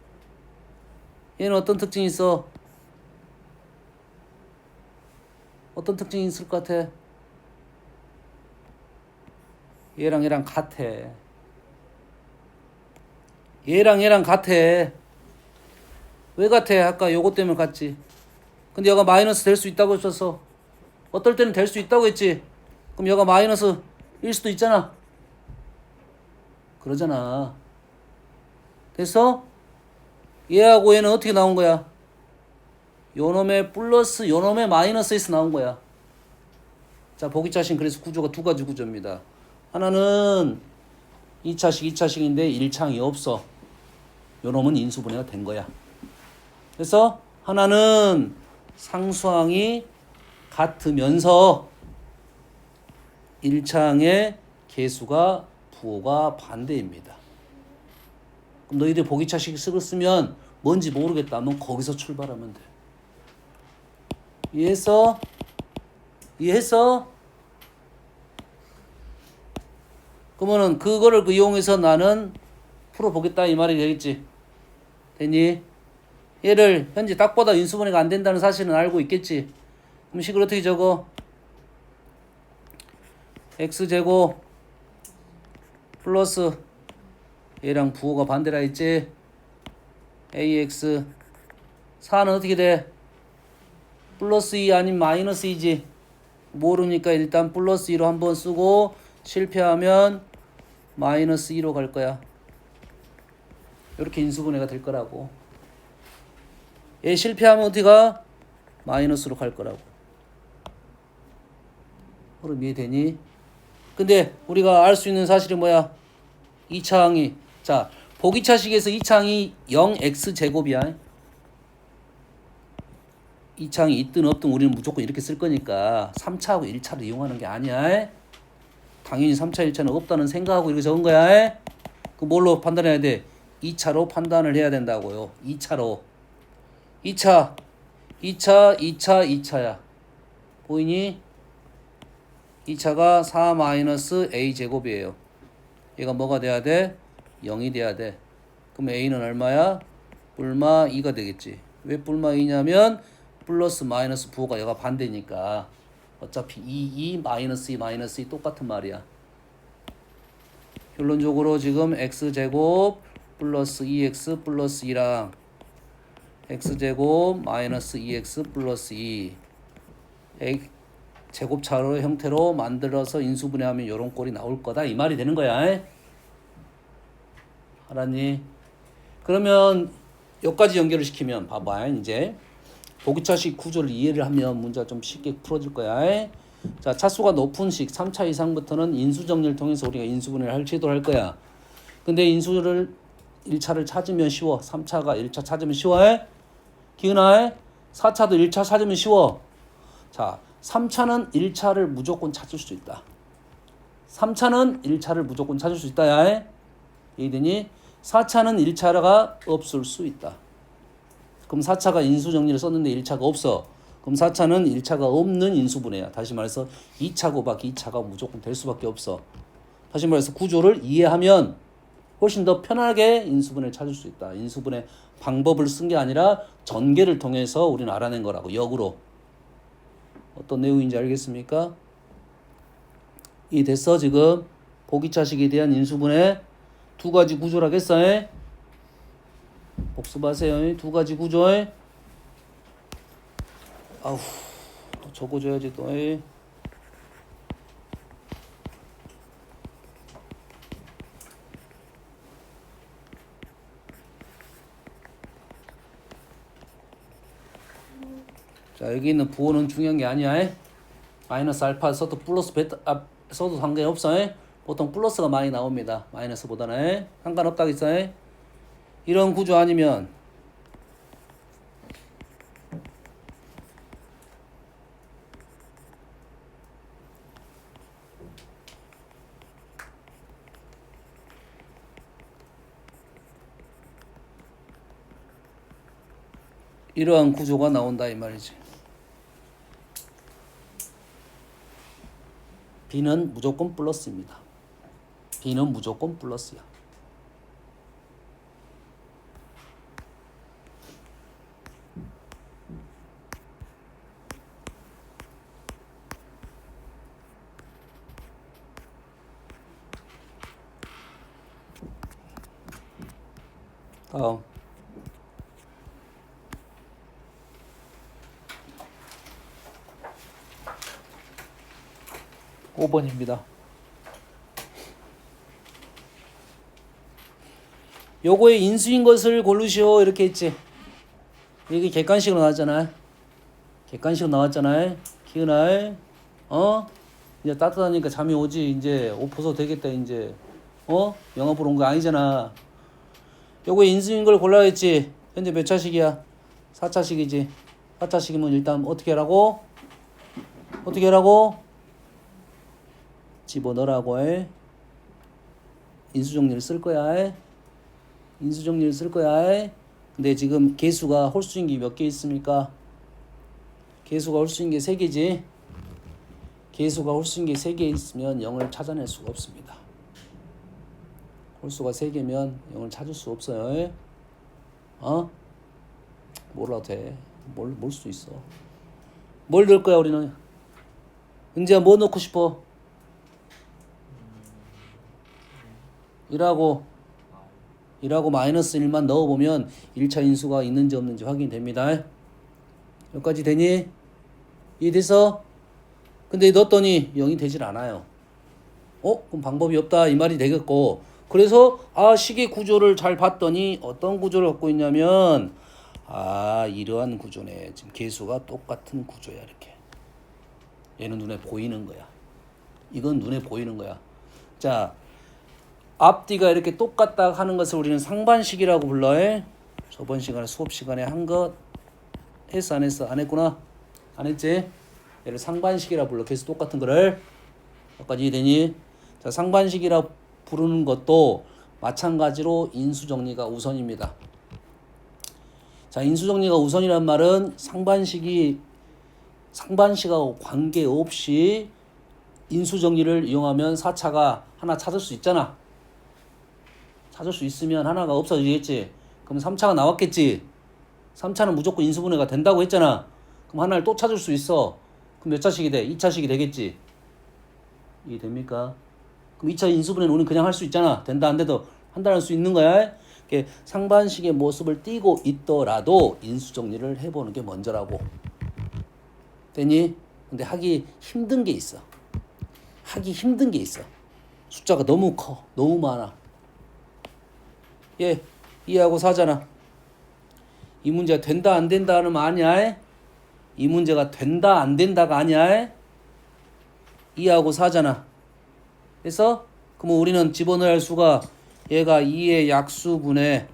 얘는 어떤 특징이 있어? 어떤 특징이 있을 것 같아? 얘랑 얘랑 같아. 얘랑 같아. 왜 같아? 아까 요거 때문에 같지. 근데 얘가 마이너스 될 수 있다고 했었어. 어떨 때는 될 수 있다고 했지. 그럼 얘가 마이너스일 수도 있잖아. 그러잖아. 됐어? 얘하고 얘는 어떻게 나온 거야? 요놈의 플러스 요놈의 마이너스에서 나온 거야. 자, 보기차식 그래서 구조가 두 가지 구조입니다. 하나는 2차식 2차식인데 1창이 없어. 요놈은 인수분해가 된 거야. 그래서 하나는 상수항이 같으면서 1창의 개수가 부호가 반대입니다. 그럼 너희들 보기차식 쓰면 뭔지 모르겠다면 거기서 출발하면 돼. 이해했어? 이해했어? 그러면은 그거를 이용해서 나는 풀어보겠다 이 말이 되겠지. 됐니? 얘를 현재 딱보다 인수분해가 안 된다는 사실은 알고 있겠지. 그럼 식을 어떻게 적어? x제곱 플러스 얘랑 부호가 반대라 했지. ax 4는 어떻게 돼? 플러스 2 아니면 마이너스 2지. 모르니까 일단 플러스 2로 한번 쓰고 실패하면 마이너스 2로 갈 거야. 이렇게 인수분해가 될 거라고. 얘 실패하면 어떻게 가? 마이너스로 갈 거라고. 그럼 이해되니? 근데 우리가 알 수 있는 사실이 뭐야? 2차항이 자 보기차식에서 2차항이 0x제곱이야. 2차항이 있든 없든 우리는 무조건 이렇게 쓸 거니까 3차하고 1차를 이용하는 게 아니야. 당연히 3차 1차는 없다는 생각하고 이렇게 적은 거야. 그 뭘로 판단해야 돼? 2차로 판단을 해야 된다고요. 2차로 2차야. 보이니? 2차가 4-a제곱이에요. 얘가 뭐가 돼야 돼? 0이 돼야 돼. 그럼 a는 얼마야? 뿔마 2가 되겠지. 왜 뿔마 2냐면 플러스 마이너스 부호가 얘가 반대니까 어차피 2 마이너스 2 마이너스 2 똑같은 말이야. 결론적으로 지금 x제곱 플러스 2x 플러스 2랑 x제곱 마이너스 2x 플러스 2 제곱차로 형태로 만들어서 인수분해하면 이런 꼴이 나올 거다 이 말이 되는 거야. 알았니? 그러면 여기까지 연결을 시키면 봐봐. 이제 보기차식 구조를 이해를 하면 문제가 좀 쉽게 풀어질 거야. 자, 차수가 높은 식 3차 이상부터는 인수정리를 통해서 우리가 인수분해를 할 제도를 할 거야. 근데 인수를 1차를 찾으면 쉬워. 3차가 1차 찾으면 쉬워. 기은아 4차도 1차 찾으면 쉬워. 자, 3차는 1차를 무조건 찾을 수 있다. 3차는 1차를 무조건 찾을 수 있다. 야. 이해되니? 4차는 1차가 없을 수 있다. 그럼 4차가 인수정리를 썼는데 1차가 없어. 그럼 4차는 1차가 없는 인수분해야. 다시 말해서 2차 곱하기 2차가 무조건 될 수밖에 없어. 다시 말해서 구조를 이해하면 훨씬 더 편하게 인수분해를 찾을 수 있다. 인수분해 방법을 쓴 게 아니라 전개를 통해서 우리는 알아낸 거라고. 역으로. 어떤 내용인지 알겠습니까? 이해됐어 지금? 보기차식에 대한 인수분해 두 가지 구조라겠어. 복습하세요. 두 가지 구조. 아우 또 적어줘야지 또. 자, 여기 있는 부호는 중요한 게 아니야. 마이너스 알파 써도 플러스 베타 써도 상관없어. 보통 플러스가 많이 나옵니다. 마이너스보다는 상관없다겠어. 이런 구조 아니면 이러한 구조가 나온다 이 말이지. B는 무조건 플러스입니다. B는 무조건 플러스야. 다음 5번입니다. 요거의 인수인 것을 고르시오 이렇게 했지. 이게 객관식으로 나왔잖아. 객관식으로 나왔잖아. 기은아, 이제 따뜻하니까 잠이 오지. 이제 옷 벗어도 되겠다. 이제 영화 보러 온 거 아니잖아. 요거의 인수인 걸 골라야 했지. 현재 몇 차식이야? 4차식이지. 4차식이면 일단 어떻게 하라고? 어떻게 하라고? 집어넣으라고 해. 인수정리를 쓸 거야. 인수정리를 쓸 거야. 근데 지금 개수가 홀수인 게 몇 개 있습니까? 개수가 홀수인 게 3개지. 개수가 홀수인 게 3개 있으면 0을 찾아낼 수가 없습니다. 홀수가 3개면 0을 찾을 수 없어요. 몰라도 돼. 몰 수 있어. 뭘 넣을 거야 우리는? 은지야 뭐 넣고 싶어? 1하고 마이너스 1만 넣어보면 1차 인수가 있는지 없는지 확인이 됩니다. 여기까지 되니? 이해돼서? 근데 넣었더니 0이 되질 않아요. 그럼 방법이 없다 이 말이 되겠고, 그래서 식의 구조를 잘 봤더니 어떤 구조를 갖고 있냐면 이러한 구조네. 지금 개수가 똑같은 구조야. 이렇게 얘는 눈에 보이는 거야. 이건 눈에 보이는 거야. 자, 앞뒤가 이렇게 똑같다 하는 것을 우리는 상반식이라고 불러요. 저번 시간에 수업 시간에 한 것 했어 안 했어? 안 했구나. 안 했지? 얘를 상반식이라 불러. 개수 똑같은 거를. 여기까지 이해되니? 자, 상반식이라 부르는 것도 마찬가지로 인수정리가 우선입니다. 자, 인수정리가 우선이란 말은 상반식하고 관계없이 인수정리를 이용하면 4차가 하나 찾을 수 있잖아. 찾을 수 있으면 하나가 없어지겠지. 그럼 3차가 나왔겠지. 3차는 무조건 인수분해가 된다고 했잖아. 그럼 하나를 또 찾을 수 있어. 그럼 몇 차식이 돼? 2차식이 되겠지. 이해됩니까? 그럼 2차 인수분해는 우리는 그냥 할 수 있잖아. 된다 안 돼도 한다는 수 있는 거야. 상반식의 모습을 띠고 있더라도 인수정리를 해보는 게 먼저라고. 되니? 근데 하기 힘든 게 있어. 숫자가 너무 커. 너무 많아. 2하고 4잖아. 이 문제가 된다 안 된다는 말 아니야? 이 문제가 된다 안 된다가 아니야? 2하고 4잖아. 그래서 그러면 우리는 집어넣어야 할 수가, 얘가 2의 약수분에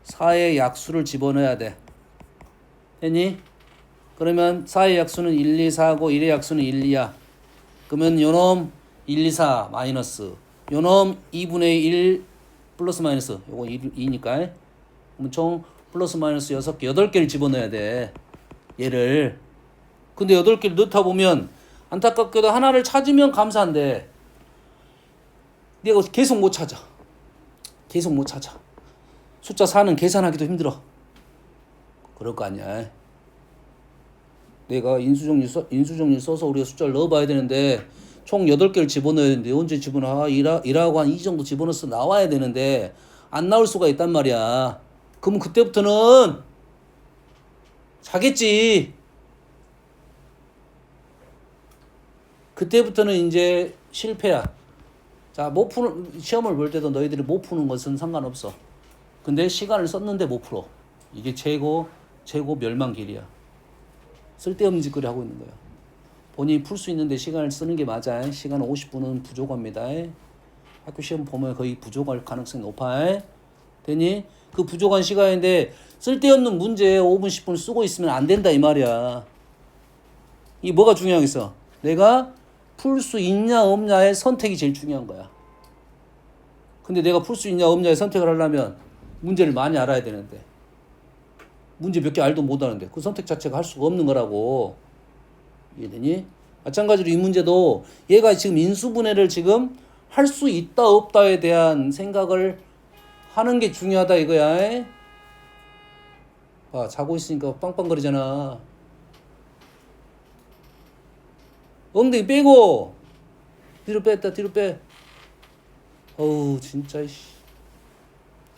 4의 약수를 집어넣어야 돼. 됐니? 그러면 4의 약수는 1, 2, 4고 1의 약수는 1, 2야. 그러면 요놈 1, 2, 4 마이너스, 요놈 2분의 1 플러스 마이너스, 요거 2니까 그럼 총 플러스 마이너스 6개, 8개를 집어넣어야 돼. 얘를. 근데 8개를 넣다 보면 안타깝게도 하나를 찾으면 감사한데 내가 계속 못 찾아. 숫자 4는 계산하기도 힘들어. 그럴 거 아니야. 내가 인수정리 써서 우리가 숫자를 넣어봐야 되는데 총 8개를 집어넣어야 되는데 언제 집어넣어? 1하고 한 2 정도 집어넣어서 나와야 되는데 안 나올 수가 있단 말이야. 그럼 그때부터는 자겠지. 그때부터는 이제 실패야. 자, 못 푸는, 시험을 볼 때도 너희들이 못 푸는 것은 상관없어. 근데 시간을 썼는데 못 풀어. 이게 최고 멸망길이야. 쓸데없는 짓거리 하고 있는 거야. 본인이 풀 수 있는데 시간을 쓰는 게 맞아. 시간 50분은 부족합니다. 학교 시험 보면 거의 부족할 가능성이 높아. 되니? 그 부족한 시간인데 쓸데없는 문제 5분 10분 쓰고 있으면 안 된다 이 말이야. 이 뭐가 중요하겠어? 내가 풀 수 있냐 없냐의 선택이 제일 중요한 거야. 근데 내가 풀 수 있냐 없냐의 선택을 하려면 문제를 많이 알아야 되는데 문제 몇 개 알도 못하는데 그 선택 자체가 할 수가 없는 거라고. 이해되니? 마찬가지로 이 문제도 얘가 지금 인수분해를 지금 할 수 있다 없다에 대한 생각을 하는 게 중요하다 이거야. 봐, 자고 있으니까 빵빵거리잖아. 엉덩이 빼고 뒤로 뺐다 뒤로 빼. 어우 진짜.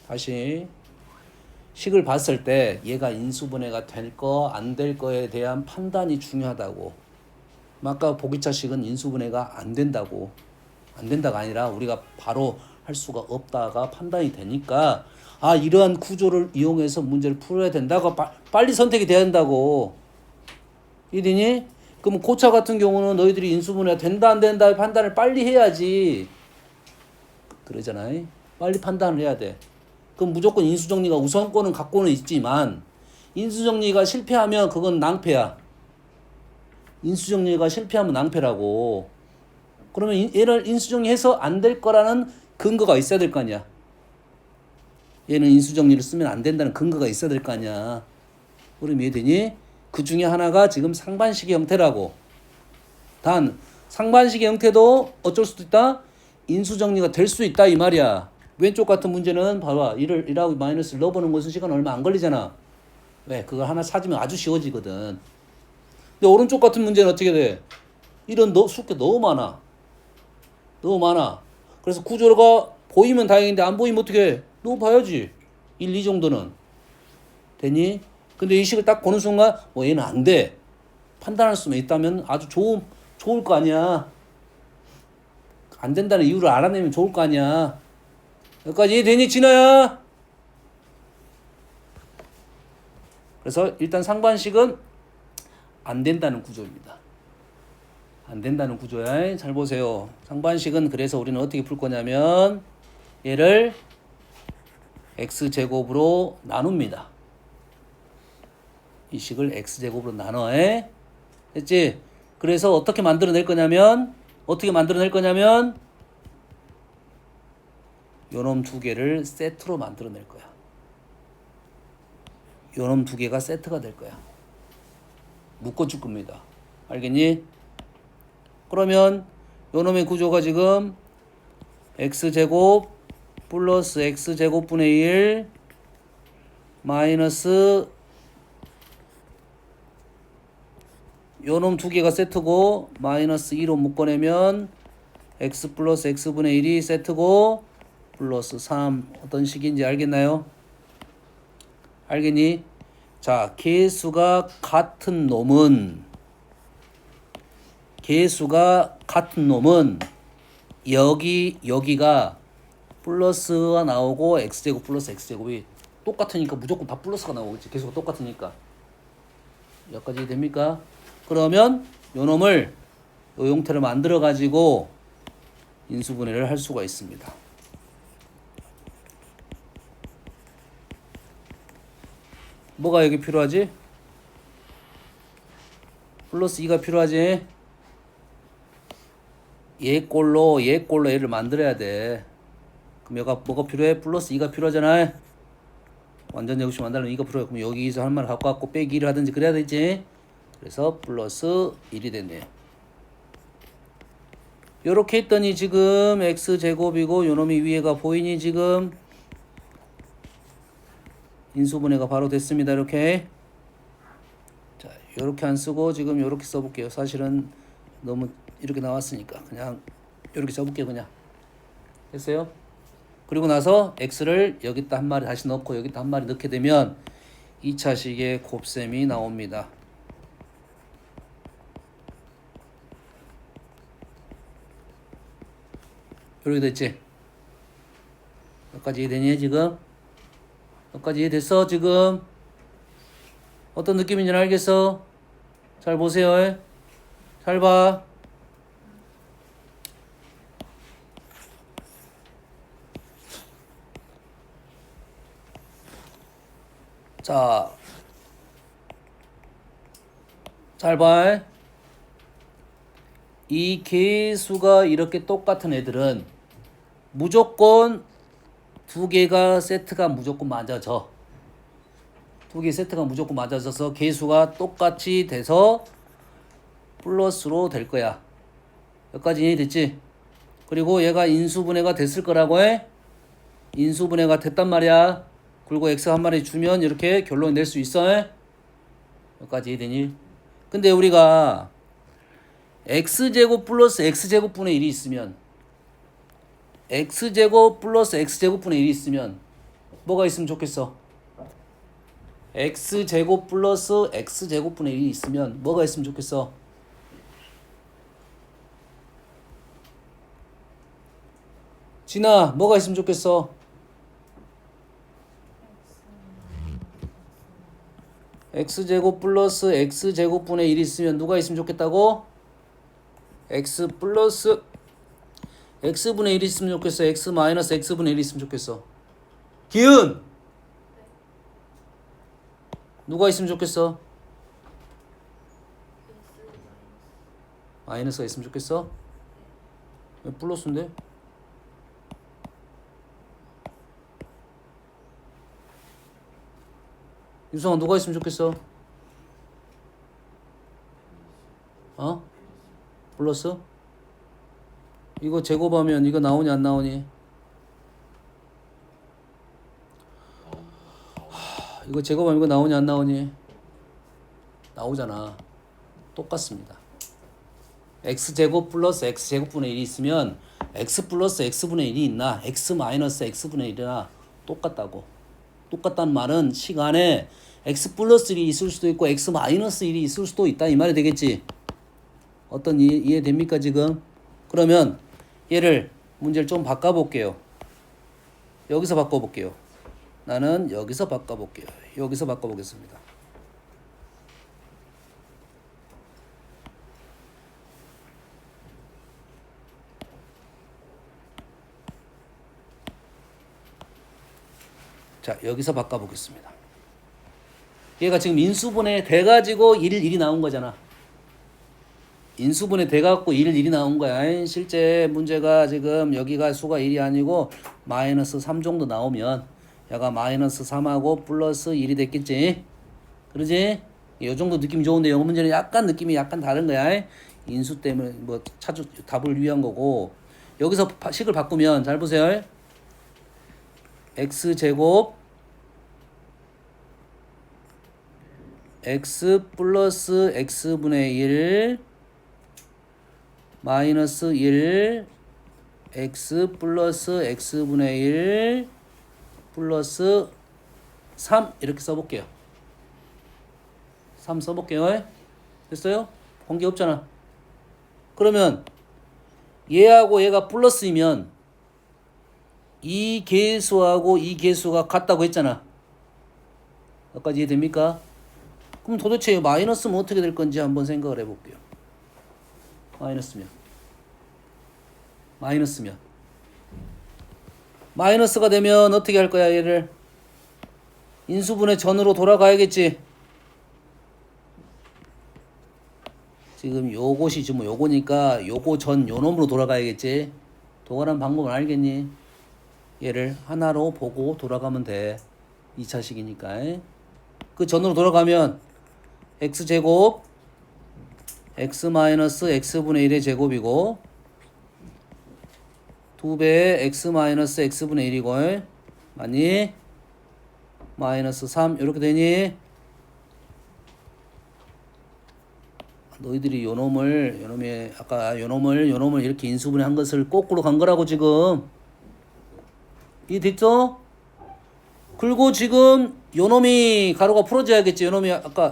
다시 식을 봤을 때 얘가 인수분해가 될 거 안 될 거에 대한 판단이 중요하다고. 아까 보기차식은 인수분해가 안 된다고. 안 된다가 아니라 우리가 바로 할 수가 없다가 판단이 되니까 아 이러한 구조를 이용해서 문제를 풀어야 된다고 빨리 선택이 돼야 된다고. 이되니? 그럼 고차 같은 경우는 너희들이 인수분해가 된다 안 된다의 판단을 빨리 해야지. 그러잖아요. 빨리 판단을 해야 돼. 그럼 무조건 인수정리가 우선권은 갖고는 있지만 인수정리가 실패하면 그건 낭패야. 인수정리가 실패하면 낭패라고. 그러면 얘를 인수정리해서 안 될 거라는 근거가 있어야 될 거 아니야. 얘는 인수정리를 쓰면 안 된다는 근거가 있어야 될 거 아니야. 그럼 이해되니? 그 중에 하나가 지금 상반식의 형태라고. 단 상반식의 형태도 어쩔 수도 있다. 인수정리가 될 수 있다 이 말이야. 왼쪽 같은 문제는 봐봐. 1하고 마이너스를 넣어보는 것은 시간 얼마 안 걸리잖아. 왜? 그걸 하나 찾으면 아주 쉬워지거든. 근데 오른쪽 같은 문제는 어떻게 돼? 이런 숫자 너무 많아. 너무 많아. 그래서 구조가 보이면 다행인데 안 보이면 어떻게 해? 넣어봐야지. 1, 2 정도는. 되니? 근데 이 식을 딱 보는 순간 뭐 얘는 안 돼. 판단할 수만 있다면 아주 좋을 거 아니야. 안 된다는 이유를 알아내면 좋을 거 아니야. 여기까지 이해되니 진아야? 그래서 일단 상반식은 안 된다는 구조입니다. 안 된다는 구조야. 잘 보세요. 상반식은 그래서 우리는 어떻게 풀 거냐면 얘를 x제곱으로 나눕니다. 이 식을 x제곱으로 나눠. 됐지? 그래서 어떻게 만들어낼 거냐면 요놈 두 개를 세트로 만들어낼 거야. 요놈 두 개가 세트가 될 거야. 묶어줄 겁니다. 알겠니? 그러면 요놈의 구조가 지금 x제곱 플러스 x제곱분의 1 마이너스 요놈 두 개가 세트고 마이너스 2로 묶어내면 x 플러스 x분의 1이 세트고 플러스 3 어떤 식인지 알겠나요? 알겠니? 자, 개수가 같은 놈은 여기가 플러스가 나오고 x제곱 플러스 x제곱이 똑같으니까 무조건 다 플러스가 나오겠지. 개수가 똑같으니까. 여기까지 됩니까? 그러면 요 놈을 요 형태를 만들어 가지고 인수분해를 할 수가 있습니다. 뭐가 여기 필요하지? 플러스 2가 필요하지? 얘 꼴로 얘를 만들어야 돼. 그럼 뭐가 필요해? 플러스 2가 필요하잖아. 완전 제곱식 만들려면 2가 필요해. 그럼 여기서 한 마리 갖고 왔고 빼기 1을 하든지 그래야 되지. 그래서 플러스 1이 됐네요. 요렇게 했더니 지금 x제곱이고 요놈이 위에가 보이니 지금 인수분해가 바로 됐습니다. 이렇게. 자, 요렇게 안 쓰고 지금 요렇게 써볼게요. 사실은 너무 이렇게 나왔으니까 그냥 요렇게 써볼게요. 그냥. 됐어요? 그리고 나서 x를 여기다 한 마리 다시 넣고 여기다 한 마리 넣게 되면 2차식의 곱셈이 나옵니다. 이렇게 됐지? 여기까지 이해되니 지금? 여기까지 이해됐어 지금? 어떤 느낌인지 알겠어? 잘 보세요. 잘 봐. 자, 잘 봐. 이 개수가 이렇게 똑같은 애들은 무조건 두 개가 세트가 무조건 맞아져. 두 개 세트가 무조건 맞아져서 개수가 똑같이 돼서 플러스로 될 거야. 여기까지 이해됐지? 그리고 얘가 인수분해가 됐을 거라고 해. 인수분해가 됐단 말이야. 그리고 x 한 마리 주면 이렇게 결론 낼 수 있어. 여기까지 이해되니? 근데 우리가 x제곱 플러스 x제곱분의 1이 있으면 x제곱 플러스 x제곱분의 1이 있으면 뭐가 있으면 좋겠어? x제곱 플러스 x제곱분의 1이 있으면 뭐가 있으면 좋겠어? 진아, 뭐가 있으면 좋겠어? x제곱 플러스 x제곱분의 1이 있으면 누가 있으면 좋겠다고? x 플러스 x분의 1이 있으면 좋겠어? x 마이너스 x분의 1이 있으면 좋겠어? 기은! 누가 있으면 좋겠어? 마이너스가 있으면 좋겠어? 왜 플러스인데? 유성아, 누가 있으면 좋겠어? 어? 플러스? 이거 제곱하면 이거 나오니 안 나오니? 이거 제곱하면 이거 나오니 안 나오니? 나오잖아. 똑같습니다. x제곱 플러스 x제곱분의 1이 있으면 x 플러스 x분의 1이 있나 x 마이너스 x분의 1이나 똑같다고. 똑같다는 말은 시간에 x 플러스 1이 있을 수도 있고 x 마이너스 1이 있을 수도 있다 이 말이 되겠지. 어떤 이해됩니까 지금? 그러면 얘를 문제를 좀 바꿔볼게요. 여기서 바꿔볼게요. 나는 여기서 바꿔볼게요. 여기서 바꿔보겠습니다. 자, 여기서 바꿔보겠습니다. 얘가 지금 인수분해 돼가지고 1일 1이 나온 거잖아. 인수분해 돼갖고 1일 1이 나온 거야. 실제 문제가 지금 여기가 수가 1이 아니고 마이너스 3 정도 나오면 얘가 마이너스 3하고 플러스 1이 됐겠지. 그러지? 이 정도 느낌이 좋은데 영어 문제는 약간 느낌이 약간 다른 거야. 인수 때문에 뭐 찾을 답을 위한 거고. 여기서 식을 바꾸면 잘 보세요. x제곱 x 플러스 x분의 1 마이너스 1 x 플러스 x분의 1 플러스 3 이렇게 써볼게요. 3 써볼게요. 됐어요? 관계 없잖아. 그러면 얘하고 얘가 플러스이면 이 개수하고 이 개수가 같다고 했잖아. 여기까지 이해됩니까? 그럼 도대체 마이너스면 어떻게 될 건지 한번 생각을 해볼게요. 마이너스가 되면 어떻게 할 거야 얘를? 인수분해 전으로 돌아가야겠지. 지금 요것이 지금 요거니까 요거 전 요놈으로 돌아가야겠지. 도관한 방법은 알겠니? 얘를 하나로 보고 돌아가면 돼. 2차식이니까. 그 전으로 돌아가면 x제곱 x 마이너스 x분의 1의 제곱이고 2배의 x 마이너스 x분의 1이고 맞니? 마이너스 3 이렇게 되니? 너희들이 요놈이 아까 요놈을 이렇게 인수분해 한 것을 거꾸로 간 거라고 지금. 이해됐죠? 그리고 지금 요놈이 가로가 풀어져야겠지. 요놈이 아까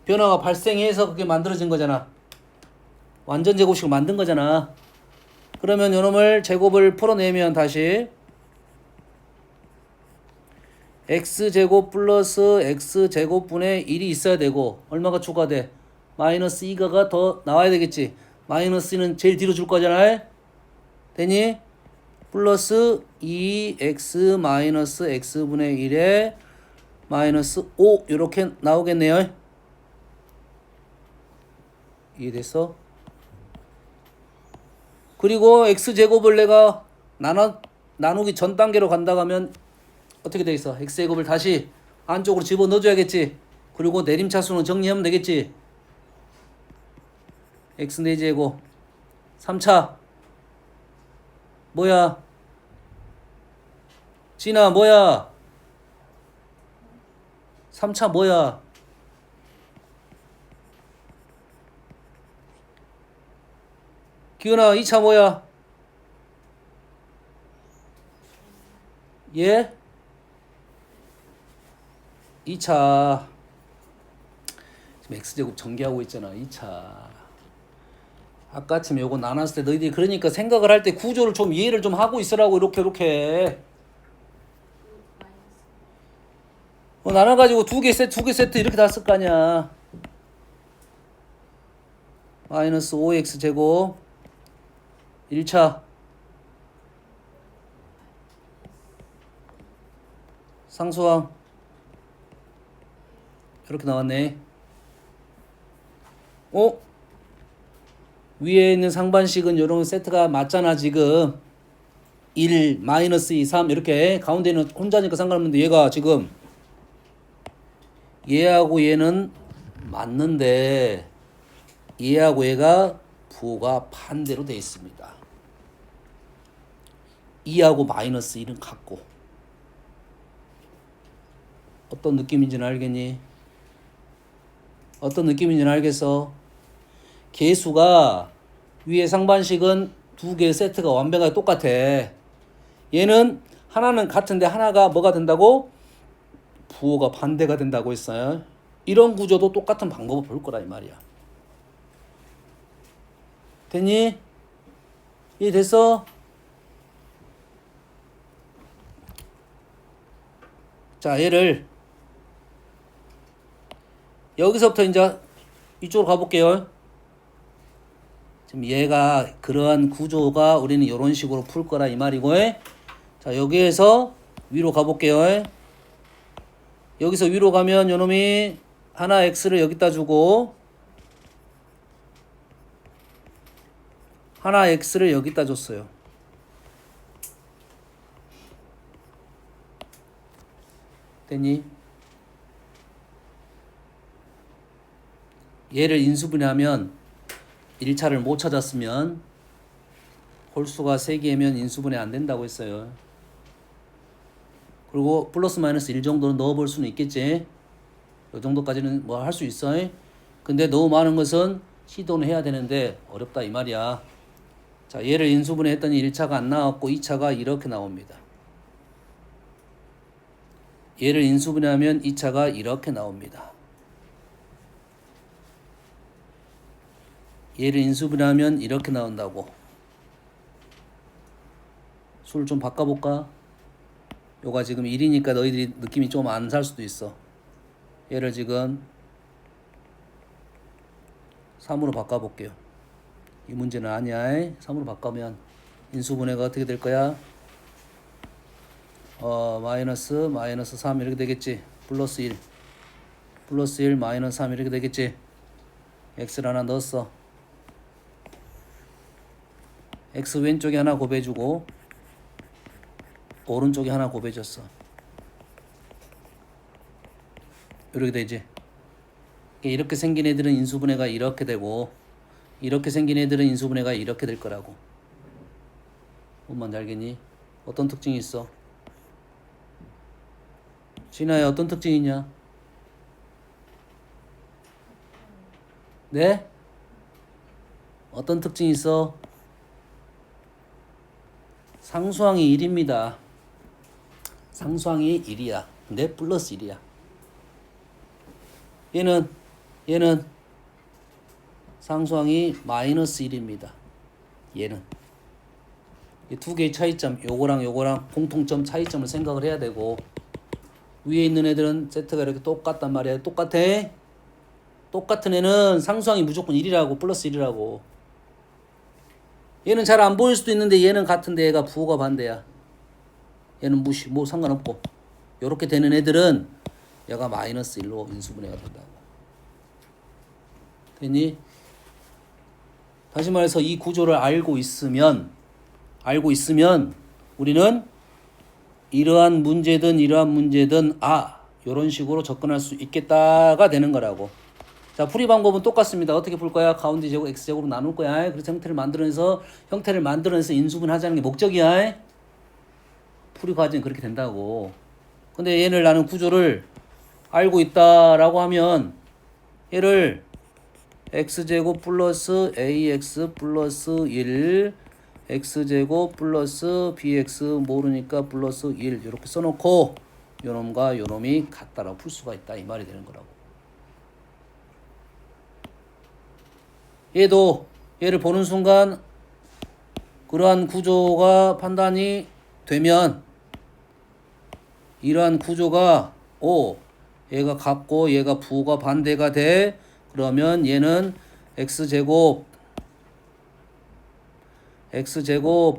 변화가 발생해서 그게 만들어진 거잖아. 완전 제곱식을 만든 거잖아. 그러면 요놈을 제곱을 풀어내면 다시 x제곱 플러스 x제곱분의 1이 있어야 되고 얼마가 추가돼? 마이너스 2가 더 나와야 되겠지. 마이너스 2는 제일 뒤로 줄 거잖아. 되니? 플러스 2x 마이너스 x분의 1에 마이너스 5 이렇게 나오겠네요. 이해됐어? 그리고 x제곱을 내가 나누기 전 단계로 간다 하면 어떻게 돼 있어? x제곱을 다시 안쪽으로 집어넣어줘야겠지. 그리고 내림차수는 정리하면 되겠지. x 4제곱 3차 뭐야? 진아 뭐야? 3차 뭐야? 기훈아 2차 뭐야? 예? 2차 지금 x제곱 전개하고 있잖아. 2차 아까쯤 요거 나눴을 때 너희들이 그러니까 생각을 할 때 구조를 좀 이해를 좀 하고 있으라고 이렇게 나눠가지고 두 개 세트 이렇게 다 쓸 거 아니야. 마이너스 5x 제곱 1차 상수항 이렇게 나왔네. 위에 있는 상반식은 요런 세트가 맞잖아. 지금 1, 마이너스 2, 3 이렇게 가운데 있는 혼자니까 상관없는데 얘가 지금 얘하고 얘는 맞는데 얘하고 얘가 부호가 반대로 되어 있습니다. 2하고 마이너스 1은 같고 어떤 느낌인지는 알겠니? 어떤 느낌인지는 알겠어? 개수가 위에 상반식은 두 개의 세트가 완벽하게 똑같아. 얘는 하나는 같은데 하나가 뭐가 된다고? 부호가 반대가 된다고 했어요. 이런 구조도 똑같은 방법을 볼 거라 이 말이야. 됐니? 이해됐어? 자, 얘를 여기서부터 이제 이쪽으로 가볼게요. 지금 얘가 그러한 구조가 우리는 이런 식으로 풀 거라 이 말이고. 자, 여기에서 위로 가볼게요. 여기서 위로 가면 요놈이 하나 x를 여기다 주고 하나 x를 여기다 줬어요. 됐니? 얘를 인수분해하면 1차를 못 찾았으면 홀수가 3개면 인수분해 안 된다고 했어요. 그리고 플러스 마이너스 1 정도는 넣어볼 수는 있겠지. 이 정도까지는 뭐 할 수 있어. 근데 너무 많은 것은 시도는 해야 되는데 어렵다 이 말이야. 자, 얘를 인수분해 했더니 1차가 안 나왔고 2차가 이렇게 나옵니다. 얘를 인수분해하면 2차가 이렇게 나옵니다. 얘를 인수분해하면 이렇게 나온다고. 술 좀 바꿔볼까? 요가 지금 1이니까 너희들이 느낌이 좀 안 살 수도 있어. 얘를 지금 3으로 바꿔볼게요. 이 문제는 아니야. 3으로 바꾸면 인수분해가 어떻게 될 거야? 마이너스 3 이렇게 되겠지. 플러스 1 마이너스 3 이렇게 되겠지. x를 하나 넣었어. x 왼쪽에 하나 곱해주고 오른쪽에 하나 곱해줬어. 이렇게 되지. 이렇게 생긴 애들은 인수분해가 이렇게 되고 이렇게 생긴 애들은 인수분해가 이렇게 될 거라고. 뭔 알겠니? 어떤 특징이 있어? 진아야 어떤 특징이 있냐? 네? 어떤 특징이 있어? 상수항이 1입니다. 상수항이 1이야. 근데 플러스 1이야. 얘는 상수항이 마이너스 1입니다. 얘는 이 두 개의 차이점, 요거랑 공통점 차이점을 생각을 해야 되고 위에 있는 애들은 세트가 이렇게 똑같단 말이야. 똑같아. 똑같은 애는 상수항이 무조건 1이라고 플러스 1이라고. 얘는 잘 안 보일 수도 있는데 얘는 같은데 얘가 부호가 반대야. 얘는 무시 뭐 상관없고 요렇게 되는 애들은 얘가 마이너스 1로 인수분해가 된다고. 됐니? 다시 말해서 이 구조를 알고 있으면 우리는 이러한 문제든 요런 식으로 접근할 수 있겠다가 되는 거라고. 자, 풀이 방법은 똑같습니다. 어떻게 풀 거야? 가운데 제곱 x제곱으로 나눌 거야. 그래서 형태를 만들어내서 인수분하자는 게 목적이야. 풀이 과정이 그렇게 된다고. 근데 얘를 나는 구조를 알고 있다라고 하면 얘를 x제곱 플러스 ax 플러스 1 x제곱 플러스 bx 모르니까 플러스 1 이렇게 써놓고 요놈과 요놈이 같다라고 풀 수가 있다 이 말이 되는 거라고. 얘를 보는 순간 그러한 구조가 판단이 되면 이러한 구조가 얘가 같고 얘가 부호가 반대가 돼. 그러면 얘는 x제곱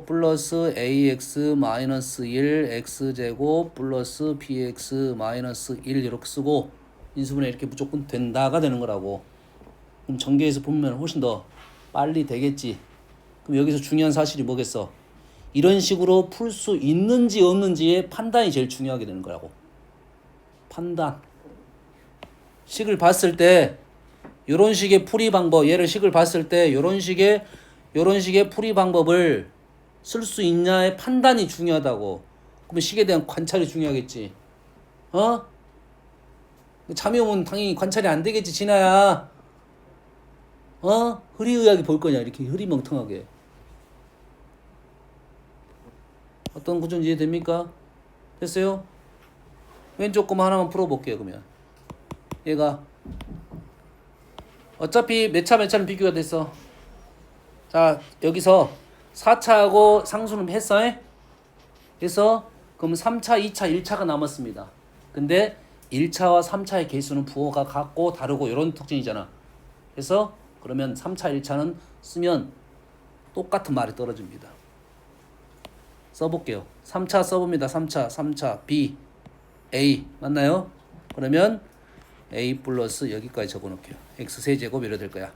플러스 ax 마이너스 1 x제곱 플러스 bx 마이너스 1 이렇게 쓰고 인수분해 이렇게 무조건 된다가 되는 거라고. 그럼 전개해서 보면 훨씬 더 빨리 되겠지. 그럼 여기서 중요한 사실이 뭐겠어? 이런 식으로 풀 수 있는지 없는지의 판단이 제일 중요하게 되는 거라고. 판단. 식을 봤을 때 요런 식의 풀이 방법, 얘를 식을 봤을 때 요런 식의 풀이 방법을 쓸 수 있냐의 판단이 중요하다고. 그러면 식에 대한 관찰이 중요하겠지. 잠이 오면 당연히 관찰이 안 되겠지, 진아야. 흐리의하게 볼 거냐, 이렇게 흐리멍텅하게. 어떤 구조인지 이해됩니까? 됐어요? 왼쪽 거만 하나만 풀어볼게요, 그러면. 얘가 어차피 몇 차는 비교가 됐어. 자, 여기서 4차하고 상수는 했어. 그래서 그럼 3차, 2차, 1차가 남았습니다. 근데 1차와 3차의 개수는 부호가 같고 다르고 이런 특징이잖아. 그래서 그러면 3차, 1차는 쓰면 똑같은 말이 떨어집니다. 써볼게요. 3차 써봅니다. 3차 B A 맞나요? 그러면 A 플러스 여기까지 적어놓을게요. X 세제곱 이래 될 거야.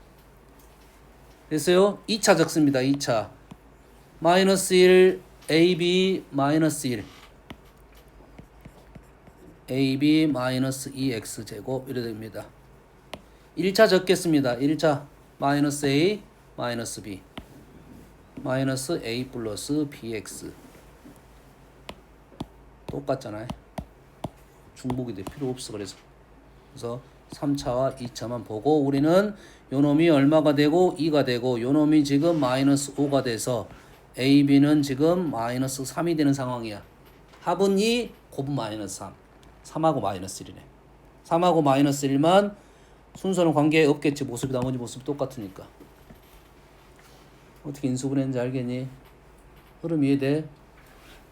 됐어요? 2차 적습니다. 2차 마이너스 1 AB 마이너스 1 AB 마이너스 2X 제곱 이래 됩니다. 1차 적겠습니다. 1차 마이너스 A 마이너스 B 마이너스 A 플러스 BX 똑같잖아요. 중복이 될 필요 없어. 그래서 3차와 2차만 보고 우리는 요놈이 얼마가 되고 2가 되고 요놈이 지금 마이너스 5가 돼서 AB는 지금 마이너스 3이 되는 상황이야. 합은 2, 곱은 마이너스 3. 3하고 마이너스 1이네. 3하고 마이너스 1만 순서는 관계 없겠지. 모습이 나머지 모습이 똑같으니까. 어떻게 인수분해인지 알겠니? 흐름 이해돼?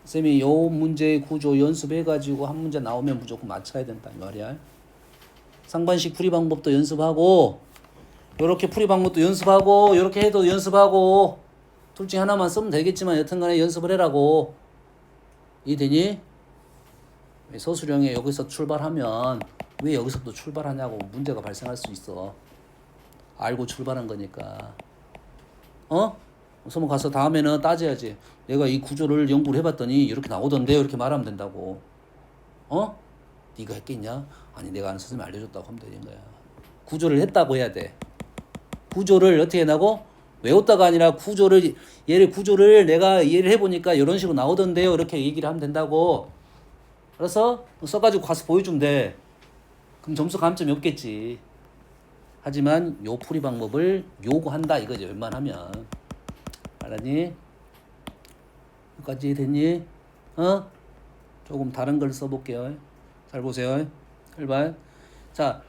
쌤이 요 문제의 구조 연습해가지고 한 문제 나오면 무조건 맞춰야 된다 이 말이야. 상반식 풀이 방법도 연습하고 요렇게 풀이 방법도 연습하고 요렇게 해도 연습하고 둘 중에 하나만 쓰면 되겠지만 여튼간에 연습을 해라고. 이해되니? 서술형에 여기서 출발하면 왜 여기서부터 출발하냐고 문제가 발생할 수 있어. 알고 출발한 거니까. 그래서 가서 다음에는 따져야지. 내가 이 구조를 연구를 해봤더니 이렇게 나오던데 이렇게 말하면 된다고. 네가 했겠냐? 아니 내가 아는 선생님이 알려줬다고 하면 되는 거야. 구조를 했다고 해야 돼. 구조를 어떻게 하냐고? 외웠다가 아니라 얘를 구조를 내가 이해를 해보니까 이런 식으로 나오던데요 이렇게 얘기를 하면 된다고. 그래서 써가지고 가서 보여주면 돼. 그럼 점수 감점이 없겠지. 하지만 요 풀이 방법을 요구한다 이거지. 웬만하면. 알았니? 여기까지 됐니? 조금 다른 걸 써볼게요. 잘 보세요. 1번. 자,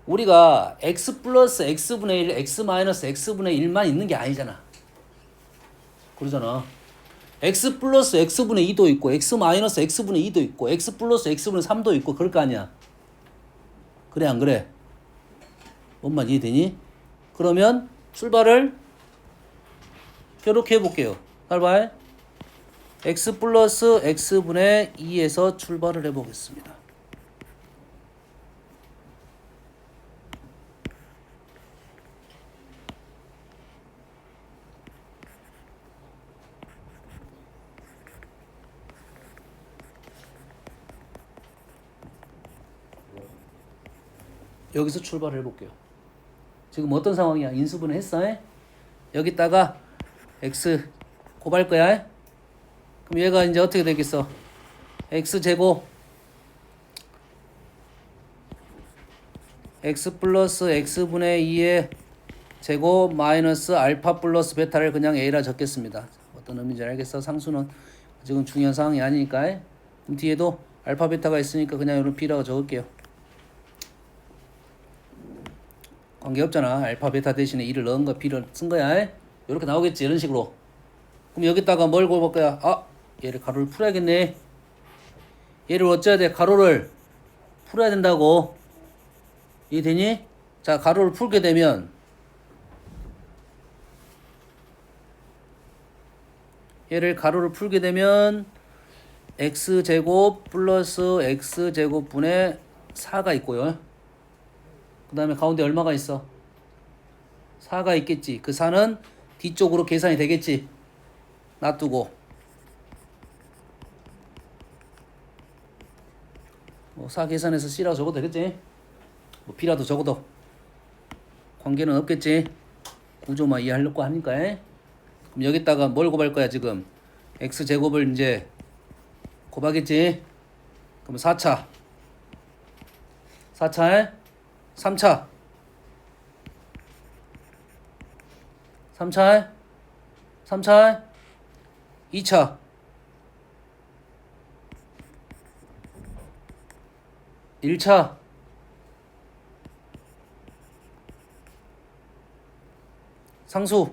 우리가 x 플러스 x분의 1, x 마이너스 x분의 1만 있는 게 아니잖아. 그러잖아. x 플러스 x분의 2도 있고 x 마이너스 x분의 2도 있고 x 플러스 x분의 3도 있고 그럴 거 아니야. 그래 안 그래? 뭔 말 이해되니? 그러면 출발을 이렇게 해볼게요. 잘 봐. x 플러스 x분의 2에서 출발을 해보겠습니다. 여기서 출발해 볼게요. 지금 어떤 상황이야? 인수분해 했어? 여기다가 x 곱할 거야. 그럼 얘가 이제 어떻게 되겠어? x제곱 x 플러스 x분의 2의 제곱 마이너스 알파 플러스 베타를 그냥 a라 적겠습니다. 어떤 의미인지 알겠어? 상수는 지금 중요한 상황이 아니니까. 그럼 뒤에도 알파 베타가 있으니까 그냥 이런 b라고 적을게요. 관계없잖아. 알파 베타 대신에 2를 넣은 거 b를 쓴 거야. 이렇게 나오겠지. 이런 식으로. 그럼 여기다가 뭘 곱할 거야? 아, 얘를 가로를 풀어야겠네. 얘를 어째야 돼? 가로를 풀어야 된다고. 이해되니? 자, 가로를 풀게 되면 얘를 가로를 풀게 되면 x제곱 플러스 x제곱분의 4가 있고요. 그 다음에 가운데 얼마가 있어? 4가 있겠지. 그 4는 뒤쪽으로 계산이 되겠지. 놔두고 뭐 4 계산해서 C라고 적어도 되겠지. 뭐 B라도 적어도 관계는 없겠지. 구조만 이해하려고 하니까. 그럼 여기다가 뭘 곱할 거야 지금? x제곱을 이제 곱하겠지. 그럼 4차 4차에 3차 3차에 3차에 2차 1차 상수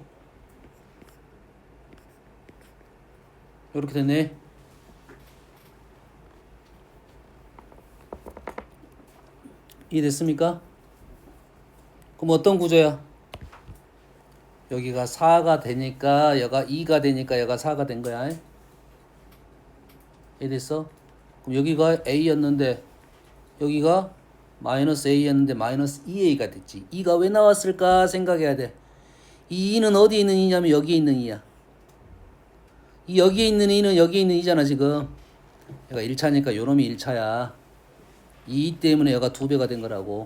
이렇게 됐네. 이해됐습니까? 그럼 어떤 구조야? 여기가 4가 되니까 여가 2가 되니까 여가 4가 된 거야. 이해됐어? 그럼 여기가 A였는데 여기가 마이너스 A였는데 마이너스 2A가 됐지. 2가 왜 나왔을까 생각해야 돼. 이 2는 어디에 있는 2냐면 여기에 있는 2야. 이 여기에 있는 2는 여기에 있는 2잖아 지금. 얘가 1차니까 요놈이 1차야. 이 2 때문에 얘가 2배가 된 거라고.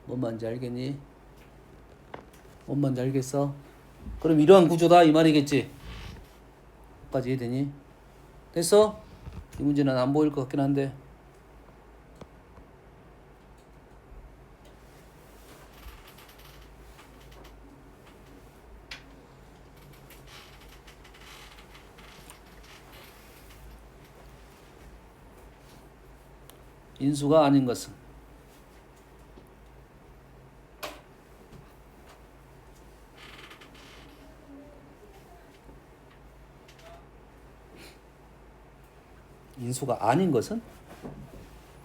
뭔 말인지 알겠니? 뭔 말인지 알겠어? 그럼 이러한 구조다 이 말이겠지. 까지 이해되니? 됐어? 이 문제는 안 보일 것 같긴 한데. 인수가 아닌 것은 인수가 아닌 것은?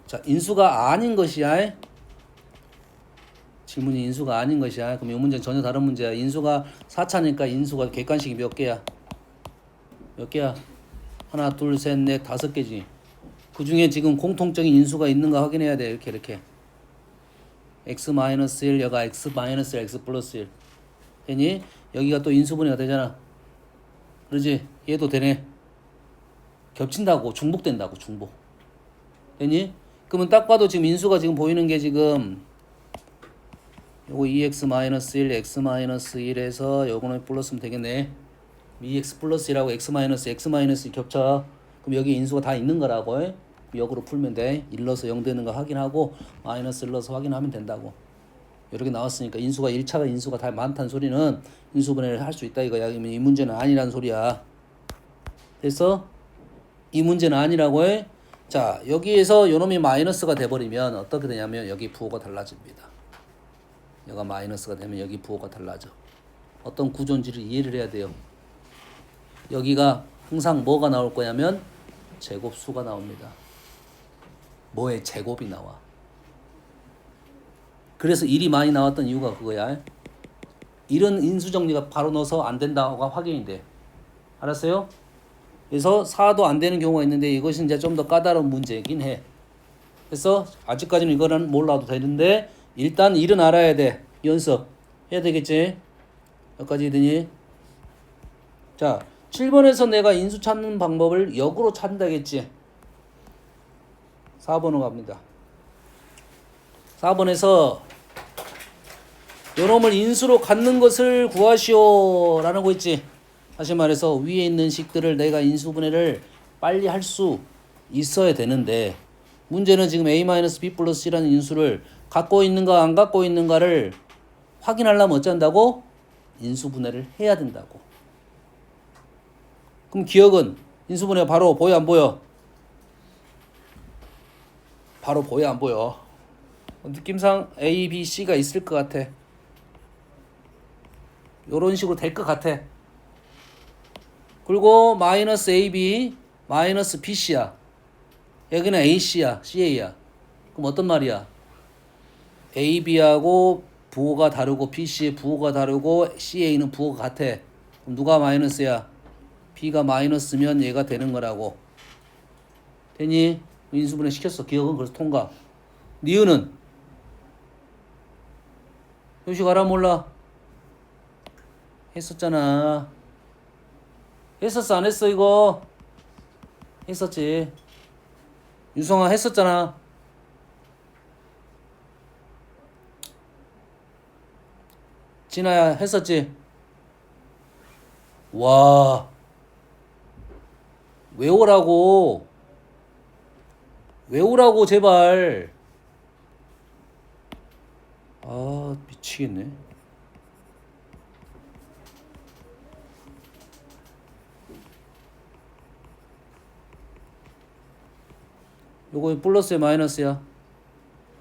자, 인수가 아닌 것이야. 질문이 인수가 아닌 것이야. 그럼 이 문제는 전혀 다른 문제야. 인수가 4차니까 인수가 객관식이 몇 개야? 몇 개야? 하나, 둘, 셋, 넷, 5개지. 그 중에 지금 공통적인 인수가 있는가 확인해야 돼. 이렇게 x-1 여가 x-1 x 플러스 1 되니? 여기가 또 인수분해가 되잖아. 그러지? 얘도 되네. 겹친다고 중복된다고 중복 되니? 그러면 딱 봐도 지금 인수가 지금 보이는 게 지금 요거 2x-1 x-1에서 요거는 플러스면 되겠네. 2x 플러스 1하고 x-1 겹쳐. 그럼 여기 인수가 다 있는 거라고. 역으로 풀면 돼. 1 넣어서 0 되는 거 확인하고 마이너스 1 넣어서 확인하면 된다고. 이렇게 나왔으니까 인수가 1차가 인수가 다 많다는 소리는 인수분해를 할 수 있다 이거야. 그러면 이 문제는 아니란 소리야. 됐어? 이 문제는 아니라고 해. 자, 여기에서 요놈이 마이너스가 돼버리면 어떻게 되냐면 여기 부호가 달라집니다. 여기가 마이너스가 되면 여기 부호가 달라져. 어떤 구조인지를 이해를 해야 돼요. 여기가 항상 뭐가 나올 거냐면 제곱수가 나옵니다. 뭐의 제곱이 나와. 그래서 1이 많이 나왔던 이유가 그거야. 이런 인수정리가 바로 넣어서 안 된다고가 확인이 돼. 알았어요? 그래서 4도 안 되는 경우가 있는데 이것이 이제 좀 더 까다로운 문제이긴 해. 그래서 아직까지는 이거는 몰라도 되는데 일단 1은 알아야 돼. 연습 해야 되겠지? 여기까지 되니? 자, 7번에서 내가 인수 찾는 방법을 역으로 찾는다겠지? 4번으로 갑니다. 4번에서 요놈을 인수로 갖는 것을 구하시오 라는 거 있지. 다시 말해서 위에 있는 식들을 내가 인수분해를 빨리 할 수 있어야 되는데 문제는 지금 a-b 플러스 c라는 인수를 갖고 있는가 안 갖고 있는가를 확인하려면 어쩐다고? 인수분해를 해야 된다고. 그럼 기억은 인수분해가 바로 보여 안 보여? 바로 보여 안 보여? 느낌상 A, B, C가 있을 것 같아. 요런 식으로 될 것 같아. 그리고 마이너스 AB 마이너스 BC야. 여기는 AC야 CA야. 그럼 어떤 말이야? AB하고 부호가 다르고 BC의 부호가 다르고 CA는 부호가 같아. 그럼 누가 마이너스야? B가 마이너스면 얘가 되는 거라고. 되니? 인수분해 시켰어. 기억은 그래서 통과. 니은은? 효식 알아 몰라? 했었잖아. 했었어 안 했어 이거? 했었지. 유성아 했었잖아. 진아야 했었지. 와 외우라고 외우라고 제발. 아 미치겠네. 요거 플러스야 마이너스야?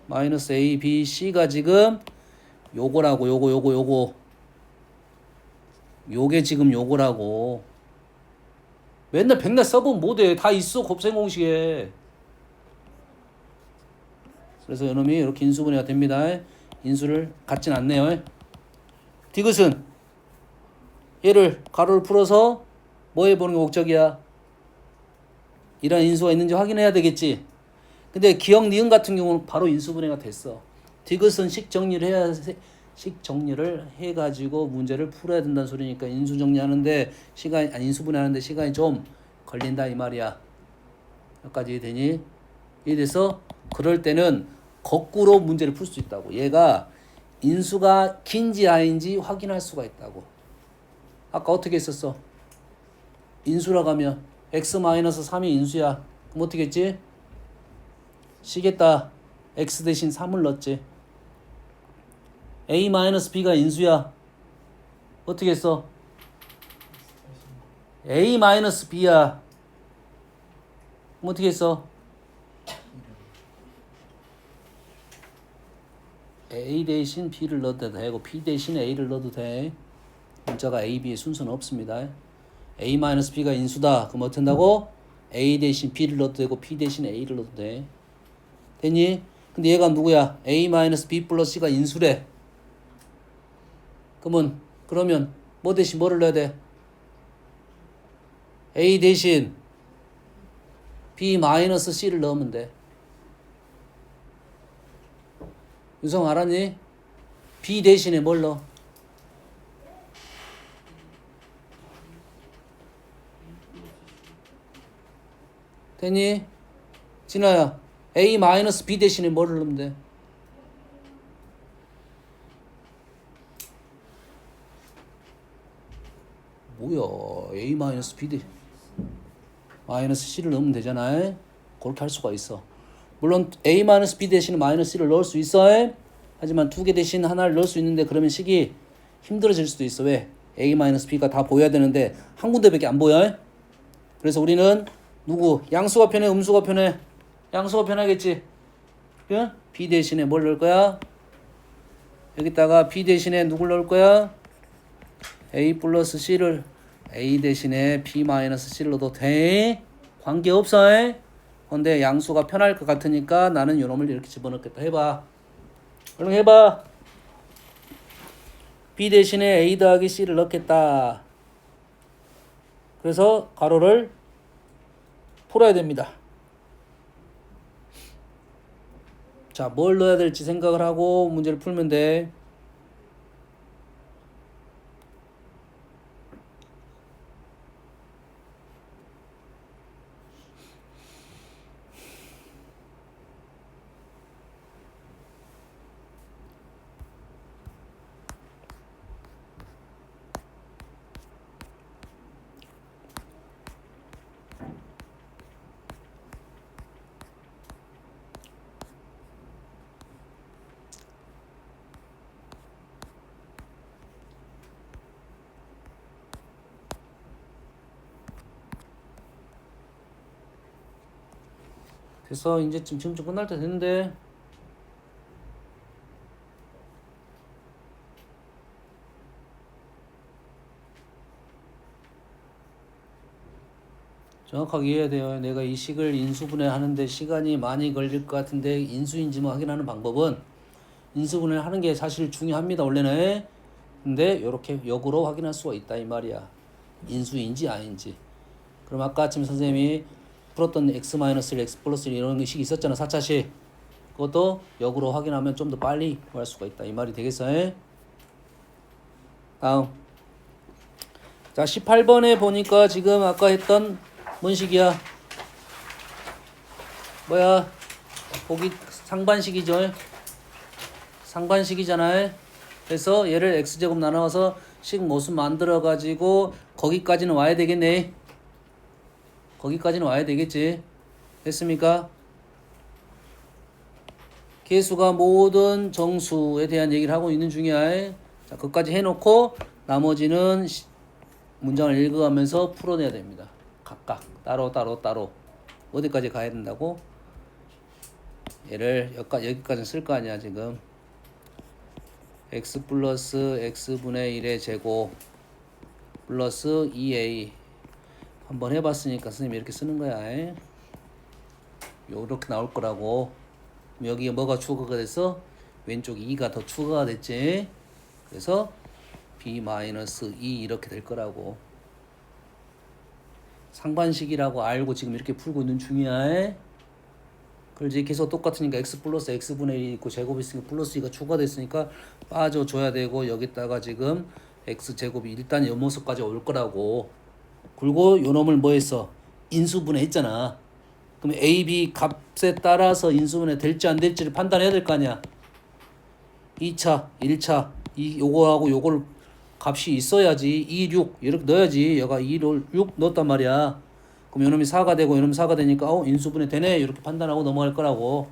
마이너스 A, B, C가 지금 요거라고. 요거 요게 지금 요거라고. 맨날 백날 써보면 못해. 다 있어 곱셈 공식에. 그래서 요놈이 이렇게 인수분해가 됩니다. 인수를 갖진 않네요. 디귿은 얘를 가로를 풀어서 뭐 해보는 게 목적이야? 이런 인수가 있는지 확인해야 되겠지. 근데 기억 니은 같은 경우는 바로 인수분해가 됐어. 디귿은 식 정리를 해가지고 문제를 풀어야 된다는 소리니까 인수 정리하는데 인수분해하는데 시간이 좀 걸린다 이 말이야. 여기까지 되니? 이래서 그럴 때는 거꾸로 문제를 풀 수 있다고. 얘가 인수가 긴지 아닌지 확인할 수가 있다고. 아까 어떻게 했었어? 인수라고 하면 x-3이 인수야. 그럼 어떻게 했지? 시겠다. x 대신 3을 넣었지. a-b가 인수야. 어떻게 했어? a-b야. 그럼 어떻게 했어? a 대신 b를 넣어도 되고 b 대신 a를 넣어도 돼. 문자가 a, b의 순서는 없습니다. a-b가 인수다. 그럼 어떻게 한다고? a 대신 b를 넣어도 되고 b 대신 a를 넣어도 돼. 됐니? 근데 얘가 누구야? a-b 플러스 c가 인수래. 그러면 뭐 대신 뭐를 넣어야 돼? a 대신 b 마이너스 c를 넣으면 돼. 유성 알았니? b 대신에 뭘 넣어? 됐니? 진아야 a 마이너스 b 대신에 뭐를 넣으면 돼? 뭐야 a 마이너스 b 대 마이너스 c를 넣으면 되잖아. 그렇게 할 수가 있어. 물론 a 마이너스 b 대신에 마이너스 c를 넣을 수 있어. 하지만 두 개 대신 하나를 넣을 수 있는데 그러면 식이 힘들어질 수도 있어. 왜? a 마이너스 b가 다 보여야 되는데 한 군데밖에 안 보여. 그래서 우리는 누구? 양수가 편해 음수가 편해? 양수가 편하겠지. 응? b 대신에 뭘 넣을 거야? 여기다가 b 대신에 누굴 넣을 거야? a 플러스 c를 a 대신에 b 마이너스 c를 넣어도 돼. 관계없어. 근데 양수가 편할 것 같으니까 나는 요놈을 이렇게 집어넣겠다. 해봐. 얼른 해봐. b 대신에 a 더하기 c를 넣겠다. 그래서 가로를 풀어야 됩니다. 자, 뭘 넣어야 될지 생각을 하고 문제를 풀면 돼. 그래서 이제 지금 좀 끝날 때 됐는데 정확하게 이해해야 돼요. 내가 이 식을 인수분해 하는데 시간이 많이 걸릴 것 같은데 인수인지 뭐 확인하는 방법은 인수분해 하는 게 사실 중요합니다. 원래는. 근데 이렇게 역으로 확인할 수가 있다 이 말이야. 인수인지 아닌지. 그럼 아까 아침 선생님이 풀었던 x-1, x 플러스 1 이런 식 있었잖아. 4차식. 그것도 역으로 확인하면 좀 더 빨리 구할 수가 있다 이 말이 되겠어. 다음. 자 18번에 보니까 지금 아까 했던 뭔 식이야? 뭐야? 보기 상반식이죠. 상반식이잖아. 그래서 얘를 x제곱 나눠서 식 모습 만들어 가지고 거기까지는 와야 되겠네. 거기까지는 와야 되겠지. 됐습니까? 개수가 모든 정수에 대한 얘기를 하고 있는 중이야. 자, 그까지 해놓고 나머지는 문장을 읽어가면서 풀어내야 됩니다. 각각 따로 어디까지 가야 된다고? 얘를 여기까지 쓸 거 아니야 지금. x 플러스 x분의 1의 제곱 플러스 2a 한번 해봤으니까 선생님이 이렇게 쓰는 거야. 요렇게 나올 거라고. 여기에 뭐가 추가가 됐어? 왼쪽 2가 더 추가가 됐지. 그래서 b-2 이렇게 될 거라고. 상반식이라고 알고 지금 이렇게 풀고 있는 중이야. 그렇지. 계속 똑같으니까 x 플러스 x분의 1이 있고 제곱이 있으니까 플러스 2가 추가됐으니까 빠져줘야 되고 여기다가 지금 x제곱이 일단 요 모습까지 올 거라고. 그리고 요 놈을 뭐 했어? 인수분해 했잖아. 그럼 a, b 값에 따라서 인수분해 될지 안 될지를 판단해야 될 거 아니야. 2차, 1차 요거하고 요걸 값이 있어야지. 2, 6 이렇게 넣어야지. 얘가 2를 6 넣었단 말이야. 그럼 요놈이 4가 되고 요놈이 4가 되니까 인수분해 되네 이렇게 판단하고 넘어갈 거라고.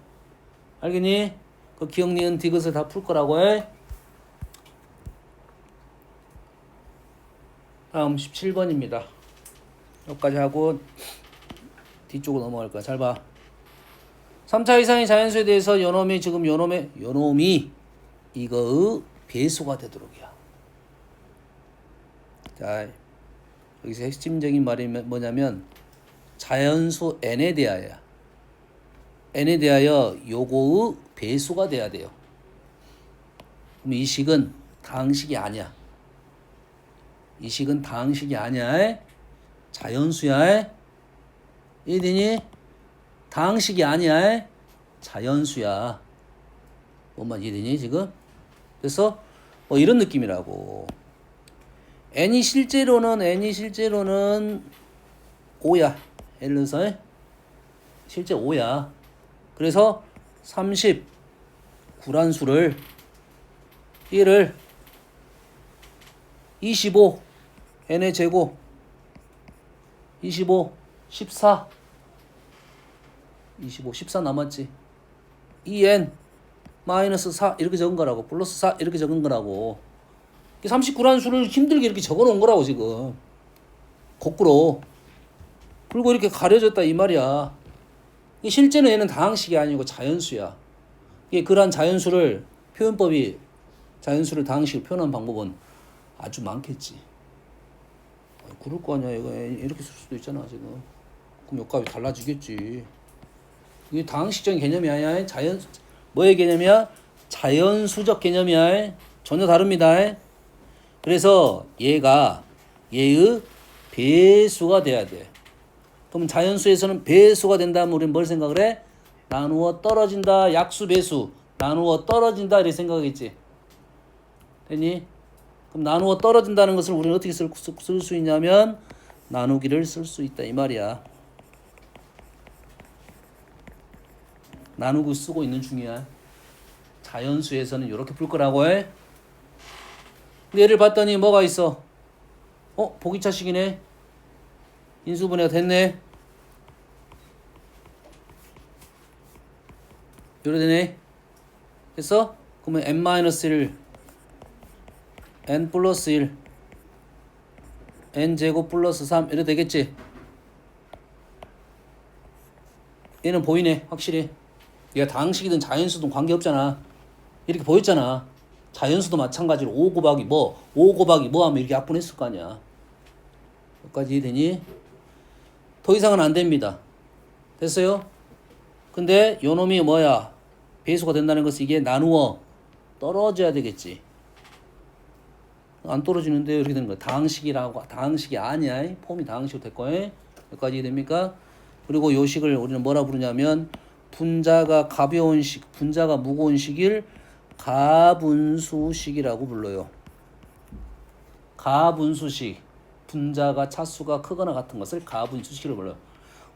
알겠니? 그 기억, 니은, 디귿을 다 풀 거라고 해. 다음 17번입니다. 여기까지 하고 뒤쪽으로 넘어갈 거야. 잘 봐. 3차 이상의 자연수에 대해서 요놈이 지금 요놈이 이거의 배수가 되도록이야. 자, 여기서 핵심적인 말이 뭐냐면 자연수 n에 대하여 요거의 배수가 돼야 돼요. 그럼 이 식은 다항식이 아니야. 이 식은 다항식이 아니야. 자연수야. 이해되니? 다항식이 아니야. 자연수야. 뭔만 이해되니 지금? 그래서 뭐 이런 느낌이라고. n이 실제로는 5야. 예를 들어서 실제 5야. 그래서 39란 수를 25 n의 제곱 25 14 남았지. 2n 마이너스 4 이렇게 적은 거라고. 플러스 4 이렇게 적은 거라고. 39라는 수를 힘들게 이렇게 적어 놓은 거라고 지금. 거꾸로. 그리고 이렇게 가려졌다 이 말이야. 실제는 얘는 다항식이 아니고 자연수야. 이게 그러한 자연수를 표현법이 자연수를 다항식으로 표현한 방법은 아주 많겠지. 그럴 거 아니야. 이거 이렇게 쓸 수도 있잖아 지금. 그럼 요값이 달라지겠지. 이게 다항식적인 개념이 아니야. 뭐의 개념이야? 자연수적 개념이야. 전혀 다릅니다. 그래서 얘가 얘의 배수가 돼야 돼. 그럼 자연수에서는 배수가 된다면 우리는 뭘 생각을 해? 나누어 떨어진다. 약수 배수. 나누어 떨어진다 이렇게 생각하겠지. 됐니? 그럼 나누어 떨어진다는 것을 우리는 어떻게 쓸 수 있냐면 나누기를 쓸 수 있다 이 말이야. 나누고 쓰고 있는 중이야. 자연수에서는 이렇게 풀 거라고 해. 근데 얘를 봤더니 뭐가 있어? 보기차식이네. 인수분해가 됐네. 요래 되네. 됐어? 그러면 n-1 n 플러스 1 n 제곱 플러스 3 이래 되겠지. 얘는 보이네 확실히. 얘가 다항식이든 자연수든 관계없잖아. 이렇게 보였잖아. 자연수도 마찬가지로 5 곱하기 뭐 5 곱하기 뭐 하면 이렇게 약분했을 거 아니야. 여기까지 이해되니? 더 이상은 안 됩니다. 됐어요? 근데 요 놈이 뭐야? 배수가 된다는 것은 이게 나누어 떨어져야 되겠지. 안 떨어지는데 이렇게 되는 거야. 다항식이라고. 다항식이 아니야. 폼이 다항식으로 될 거예요. 여기까지 이해됩니까? 그리고 요 식을 우리는 뭐라 부르냐면 분자가 가벼운 식, 분자가 무거운 식을 가분수식이라고 불러요. 가분수식. 분자가 차수가 크거나 같은 것을 가분수식으로 불러요.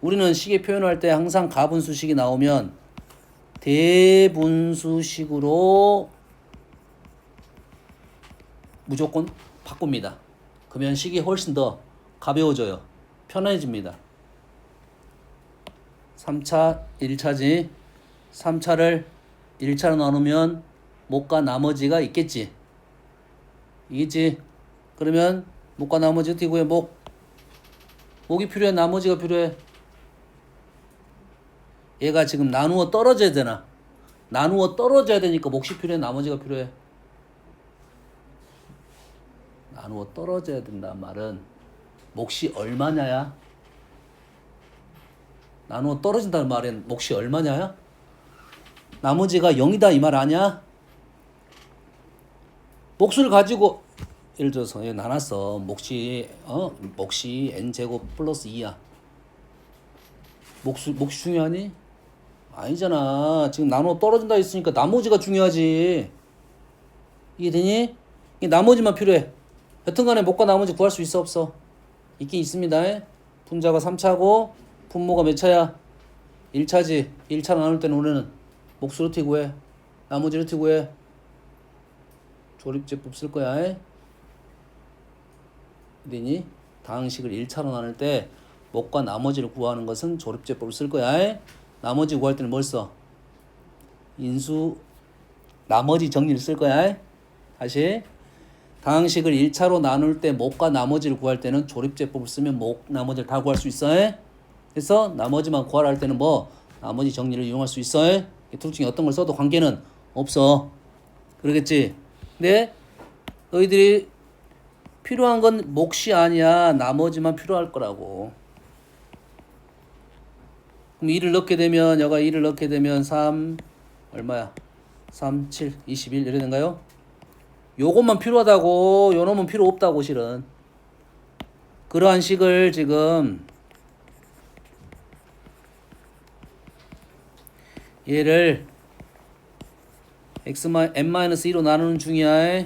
우리는 식의 표현을 할 때 항상 가분수식이 나오면 대분수식으로 무조건 바꿉니다. 그러면 식이 훨씬 더 가벼워져요. 편해집니다. 3차, 1차지. 3차를 1차로 나누면 목과 나머지가 있겠지. 이겠지. 그러면 목과 나머지 어떻게 구해? 목이 필요해? 나머지가 필요해? 얘가 지금 나누어 떨어져야 되나? 나누어 떨어져야 되니까 몫이 필요해? 나머지가 필요해? 나누어 떨어져야 된다는 말은 몫이 얼마냐야? 나누어 떨어진다는 말은 몫이 얼마냐야? 나머지가 0이다 이 말 아니야? 몫을 가지고 예를 들어서 얘 나눴어. 몫이 n제곱 플러스 2야. 몫이 중요하니? 아니잖아. 지금 나누어 떨어진다 했으니까 나머지가 중요하지. 이해되니? 나머지만 필요해. 여튼간에 목과 나머지 구할 수 있어 없어? 있긴 있습니다. 분자가 3차고 분모가 몇 차야? 1차지. 1차 나눌 때는 우리는 몫을 어떻게 구해? 나머지를 어떻게 구해? 조립제법 쓸 거야. 되니? 다항식을 1차로 나눌 때 목과 나머지를 구하는 것은 조립제법을 쓸 거야. 나머지 구할 때는 뭘 써? 인수 나머지 정리를 쓸 거야. 다시 다항식을 1차로 나눌 때 목과 나머지를 구할 때는 조립제법을 쓰면 목, 나머지를 다 구할 수 있어. 그래서 나머지만 구하라 할 때는 뭐 나머지 정리를 이용할 수 있어. 둘 중에 어떤 걸 써도 관계는 없어. 그러겠지? 근데 너희들이 필요한 건 몫이 아니야. 나머지만 필요할 거라고. 그럼 2를 넣게 되면 여가 2를 넣게 되면 3 얼마야? 3, 7, 21 이래 된가요? 요것만 필요하다고. 요 놈은 필요 없다고 실은. 그러한 식을 지금 얘를 n-2로 나누는 중이야.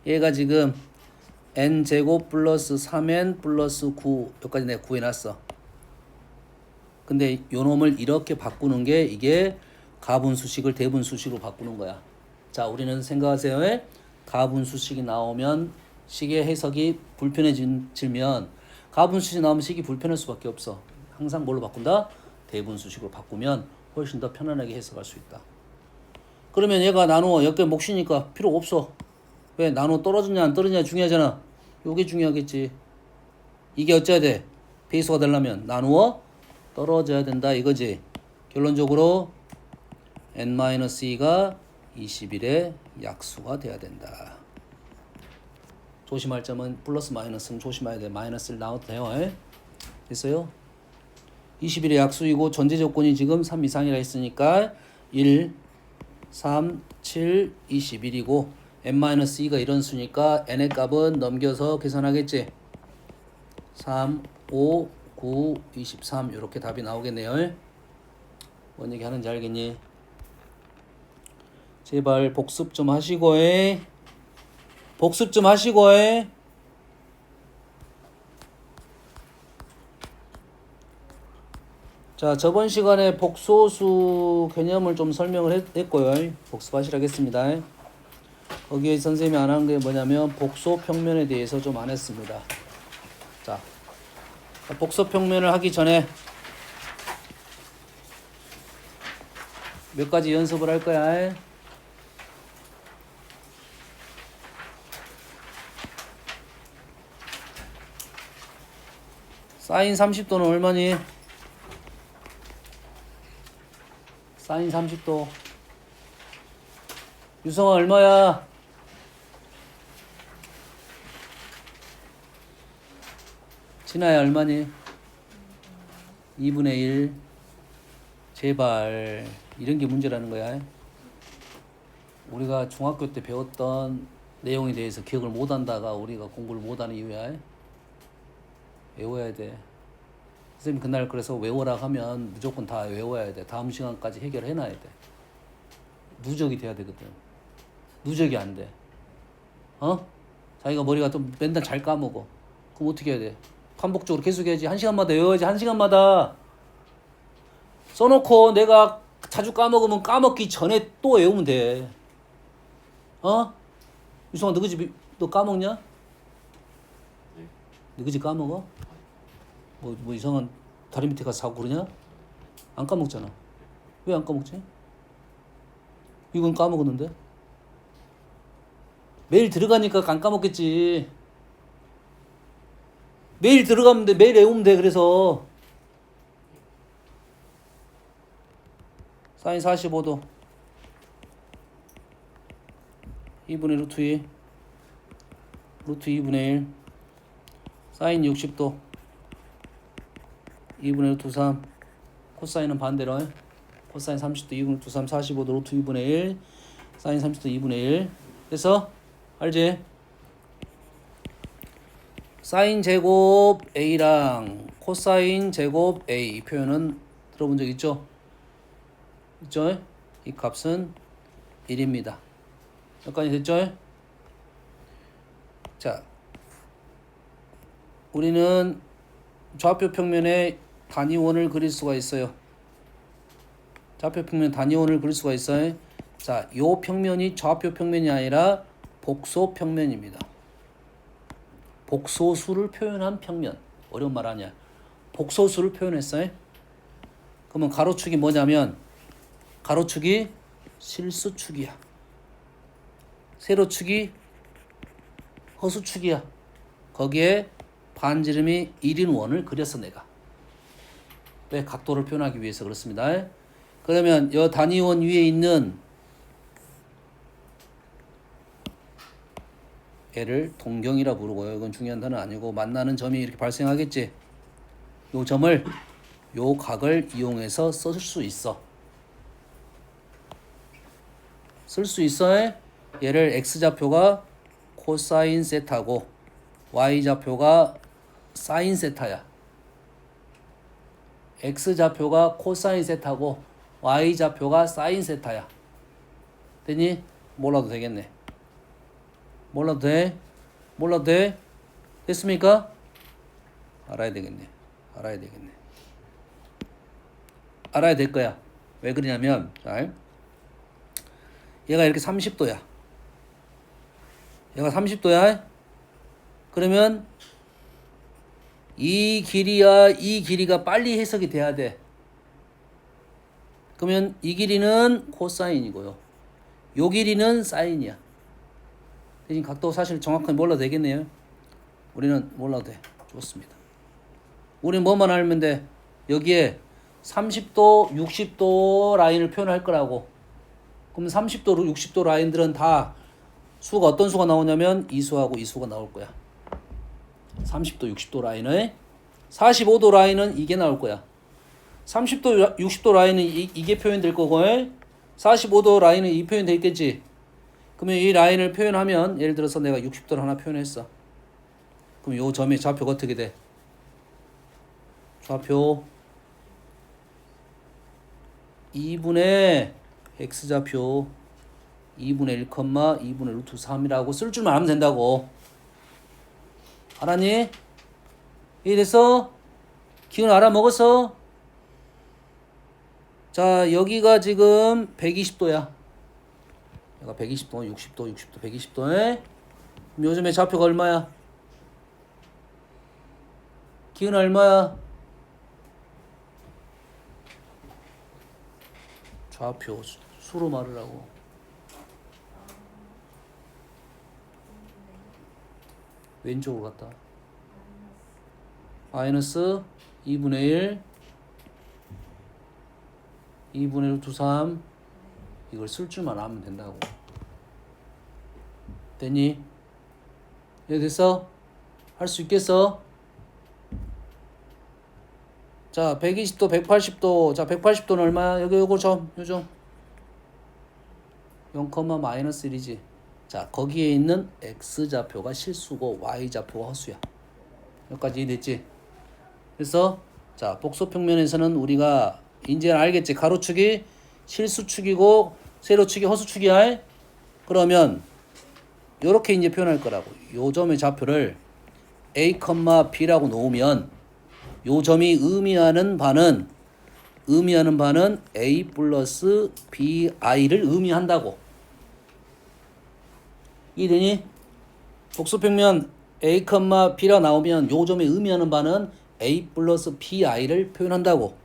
얘가 지금 n제곱 플러스 3n 플러스 9 여기까지 내가 구해놨어. 근데 요 놈을 이렇게 바꾸는 게 이게 가분수식을 대분수식으로 바꾸는 거야. 자, 우리는 생각하세요. 가분수식이 나오면 식의 해석이 불편해지면 가분수식이 나오면 식이 불편할 수밖에 없어. 항상 뭘로 바꾼다? 대분수식으로 바꾸면 훨씬 더 편안하게 해석할 수 있다. 그러면 얘가 나누어 여기 몫이니까 필요 없어. 왜? 나누어 떨어지냐 안 떨어지냐 중요하잖아. 요게 중요하겠지. 이게 어째야 돼? 배수가 되려면 나누어 떨어져야 된다 이거지. 결론적으로 n-2가 21의 약수가 돼야 된다. 조심할 점은 플러스 마이너스는 조심해야 돼. 마이너스를 나와도 돼요. 됐어요? 21의 약수이고 전제 조건이 지금 3 이상이라 했으니까 1, 3, 7, 21이고 n-2가 이런 수니까 n의 값은 넘겨서 계산하겠지. 3, 5, 9, 23 이렇게 답이 나오겠네요. 뭔 얘기 하는지 알겠니? 제발 복습 좀 하시고 복습 좀 하시고 자, 저번 시간에 복소수 개념을 좀 설명을 했고요. 복습하시라겠습니다. 거기에 선생님이 안 한 게 뭐냐면 복소평면에 대해서 좀 안 했습니다. 자, 복소평면을 하기 전에 몇 가지 연습을 할 거야. 사인 30도는 얼마니? 사인 30도. 유성아 얼마야? 진아야 얼마니? 2분의 1. 제발 이런 게 문제라는 거야. 우리가 중학교 때 배웠던 내용에 대해서 기억을 못한다가 우리가 공부를 못하는 이유야. 외워야 돼. 선생님 그날 그래서 외워라 하면 무조건 다 외워야 돼. 다음 시간까지 해결해놔야 돼. 누적이 돼야 되거든. 누적이 안 돼. 자기가 머리가 또 맨날 잘 까먹어. 그럼 어떻게 해야 돼? 반복적으로 계속 해야지. 1시간마다 외워야지. 1시간마다 써놓고 내가 자주 까먹으면 까먹기 전에 또 외우면 돼. 유성아 너 그지 너 까먹냐? 너 그지 까먹어? 뭐 이상한 다리 밑에 가서 자고 그러냐? 안 까먹잖아. 왜 안 까먹지? 이건 까먹었는데? 매일 들어가니까 안 까먹겠지. 매일 들어가면 돼. 매일 외우면 돼. 그래서 사인 45도 2분의 루트 2 루트 2분의 1 사인 60도 2분의 루트 3 코사인은 반대로 코사인 30도 2분의 루트 3 45도 루트 2분의 1 사인 30도 2분의 1 그래서 알지? 사인 제곱 A랑 코사인 제곱 A 이 표현은 들어본 적 있죠? 있죠? 이 값은 1입니다. 여기까지 됐죠? 자, 우리는 좌표 평면에 단위원을 그릴 수가 있어요. 좌표 평면 단위원을 그릴 수가 있어요. 자, 요 평면이 좌표 평면이 아니라 복소 평면입니다. 복소수를 표현한 평면. 어려운 말 아니야. 복소수를 표현했어요. 그러면 가로축이 뭐냐면 가로축이 실수축이야. 세로축이 허수축이야. 거기에 반지름이 1인 원을 그렸어 내가. 왜? 각도를 표현하기 위해서 그렇습니다. 그러면 이 단위원 위에 있는 얘를 동경이라 부르고요. 이건 중요한 단어는 아니고 만나는 점이 이렇게 발생하겠지. 요 점을 요 각을 이용해서 쓸 수 있어. 쓸 수 있어. 얘를 x좌표가 코사인 세타고 y좌표가 사인 세타야. x좌표가 코사인 세타고 y좌표가 사인 세타야. 되니? 몰라도 되겠네. 몰라도 돼? 몰라도 돼? 됐습니까? 알아야 되겠네. 알아야 되겠네. 알아야 될 거야. 왜 그러냐면 잘 얘가 이렇게 30도야. 얘가 30도야. 그러면 이 길이야 이 길이가 빨리 해석이 돼야 돼. 그러면 이 길이는 코사인이고요. 요 길이는 사인이야. 대신 각도 사실 정확하게 몰라도 되겠네요. 우리는 몰라도 돼. 좋습니다. 우리는 뭐만 알면 돼. 여기에 30도, 60도 라인을 표현할 거라고. 그럼 30도, 60도 라인들은 다 수가 어떤 수가 나오냐면 이 수하고 이 수가 나올 거야. 30도, 60도 라인에 45도 라인은 이게 나올 거야. 30도, 60도 라인은 이게 표현될 거고 45도 라인은 이 표현돼 있겠지. 그러면 이 라인을 표현하면 예를 들어서 내가 60도를 하나 표현했어. 그럼 요 점의 좌표가 어떻게 돼? 좌표 2분의 x좌표 2분의 1, 2분의 루트 3이라고 쓸 줄만 알면 된다고. 알았니? 이래서 기운 알아먹었어? 자, 여기가 지금 120도야. 여기가 120도, 60도, 60도, 120도에. 그럼 요즘에 좌표가 얼마야? 기운 얼마야? 좌표 수로 말으라고. 왼쪽으로 갔다. 마이너스 2분의 1 2분의 루트 3 이걸 쓸 줄만 알면 된다고. 됐니? 이해 됐어? 할 수 있겠어? 자 120도 180도 자 180도는 얼마야? 여기 요거 요점 0, 마이너스 1이지. 자 거기에 있는 x좌표가 실수고 y좌표가 허수야. 여기까지 이해됐지? 그래서 자 복소평면에서는 우리가 이제 알겠지? 가로축이 실수축이고 세로축이 허수축이야. 그러면 요렇게 이제 표현할 거라고. 요 점의 좌표를 a, b라고 놓으면 요 점이 의미하는 바는 a 플러스 bi를 의미한다고. 이해되니? 복수평면 a, b라 나오면 요 점이 의미하는 바는 a 플러스 bi를 표현한다고.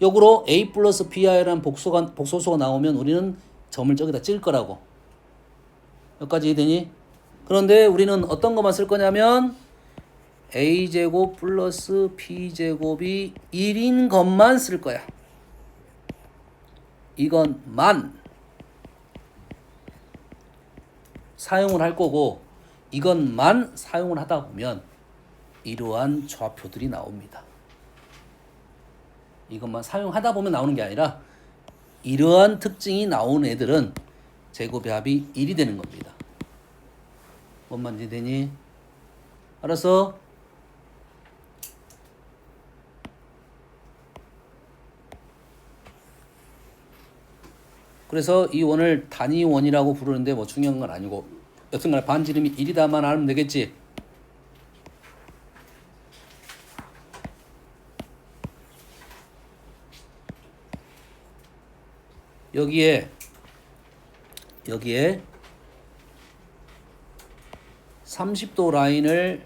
역으로 a 플러스 bi라는 복소수가 나오면 우리는 점을 저기다 찔 거라고. 여기까지 이해되니? 그런데 우리는 어떤 것만 쓸 거냐면 a제곱 플러스 b제곱이 1인 것만 쓸 거야. 이것만 사용을 할 거고 이것만 사용을 하다 보면 이러한 좌표들이 나옵니다. 이것만 사용하다 보면 나오는 게 아니라 이러한 특징이 나오는 애들은 제곱의 합이 1이 되는 겁니다. 뭔 말인지 되니? 알았어? 그래서 이 원을 단위원이라고 부르는데 뭐 중요한 건 아니고 여튼간에 반지름이 1이다만 알면 되겠지. 여기에 30도 라인을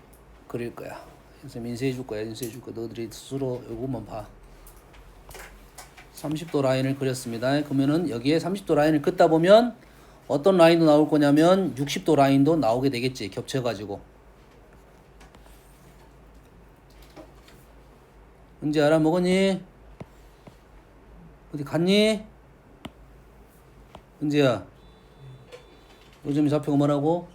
그릴 거야. 그래서 인쇄해 줄 거야. 너희들이 스스로 요것만 봐. 30도 라인을 그렸습니다. 그러면은 여기에 30도 라인을 긋다 보면 어떤 라인도 나올 거냐면 60도 라인도 나오게 되겠지. 겹쳐가지고. 은지 알아먹었니? 어디 갔니? 은지야. 요즘에 좌표가 뭐라고?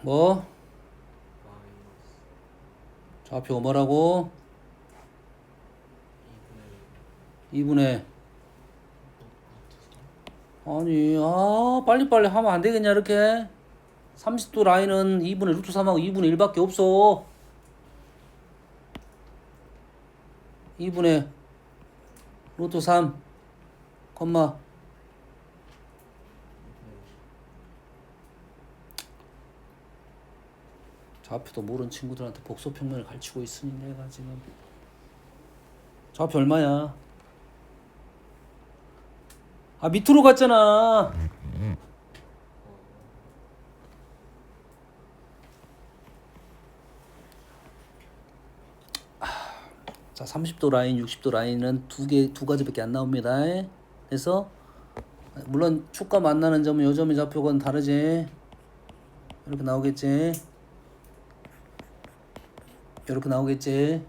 뭐? 좌표가 뭐라고? 2분의 아니 빨리빨리 하면 안 되겠냐 이렇게. 30도 라인은 2분의 루트 3하고 2분의 1밖에 없어. 2분의 루트 3 콤마 좌표도 모르는 친구들한테 복소평면을 가르치고 있으니 내가 지금 좌표 얼마야? 밑으로 갔잖아. 자 30도 라인 60도 라인은 두 가지밖에 안 나옵니다. 그래서 물론 축과 만나는 점은 요 점의 좌표건 다르지. 이렇게 나오겠지. 이렇게 나오겠지.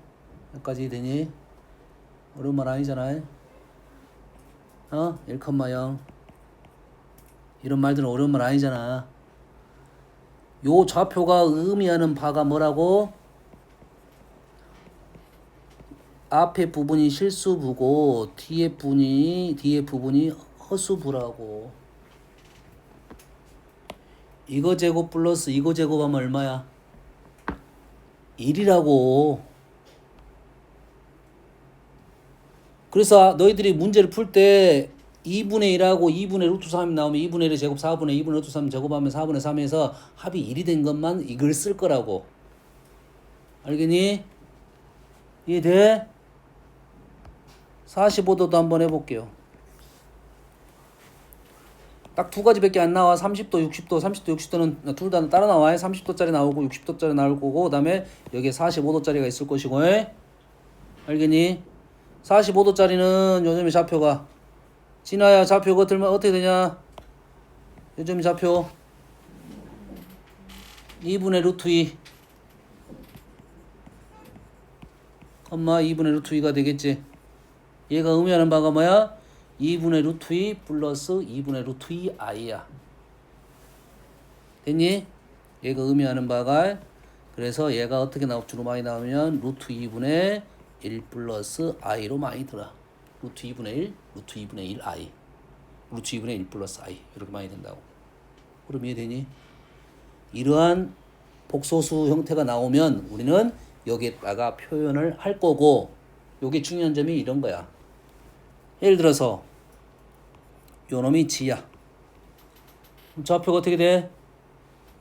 여기까지 되니? 어려운 말 아니잖아. 1,0 이런 말들은 어려운 말 아니잖아. 요 좌표가 의미하는 바가 뭐라고? 앞에 부분이 실수부고 뒤에 부분이 허수부라고. 이거 제곱 플러스 이거 제곱하면 얼마야? 1이라고. 그래서 너희들이 문제를 풀 때 2분의 1하고 2분의 루트 3이 나오면 2분의 1의 제곱 4분의 2분의 루트 3 제곱하면 4분의 3에서 합이 1이 된 것만 이걸 쓸 거라고. 알겠니? 이해돼? 45도도 한번 해볼게요. 딱 두 가지밖에 안 나와. 30도, 60도. 30도, 60도는 둘 다 따라 나와요. 30도짜리 나오고 60도짜리 나올 거고, 그 다음에 여기에 45도짜리가 있을 것이고. 알겠니? 45도짜리는 요즘에 좌표가 진아야 좌표 그거 들면 어떻게 되냐? 요점이 좌표 2분의 루트 2 컴마 2분의 루트 2가 되겠지. 얘가 의미하는 바가 뭐야? 2분의 루트 2 플러스 2분의 루트 2 i야. 됐니? 얘가 의미하는 바가 그래서 얘가 어떻게 주로 많이 나오면 루트 2분의 1 플러스 i로 많이 들어. 루트 2분의 1, 루트 2분의 1 i. 루트 2분의 1 플러스 i 이렇게 많이 된다고. 그럼 이해되니? 이러한 복소수 형태가 나오면 우리는 여기에다가 표현을 할 거고 요게 중요한 점이 이런 거야. 예를 들어서 요 놈이 g야. 좌표가 어떻게 돼?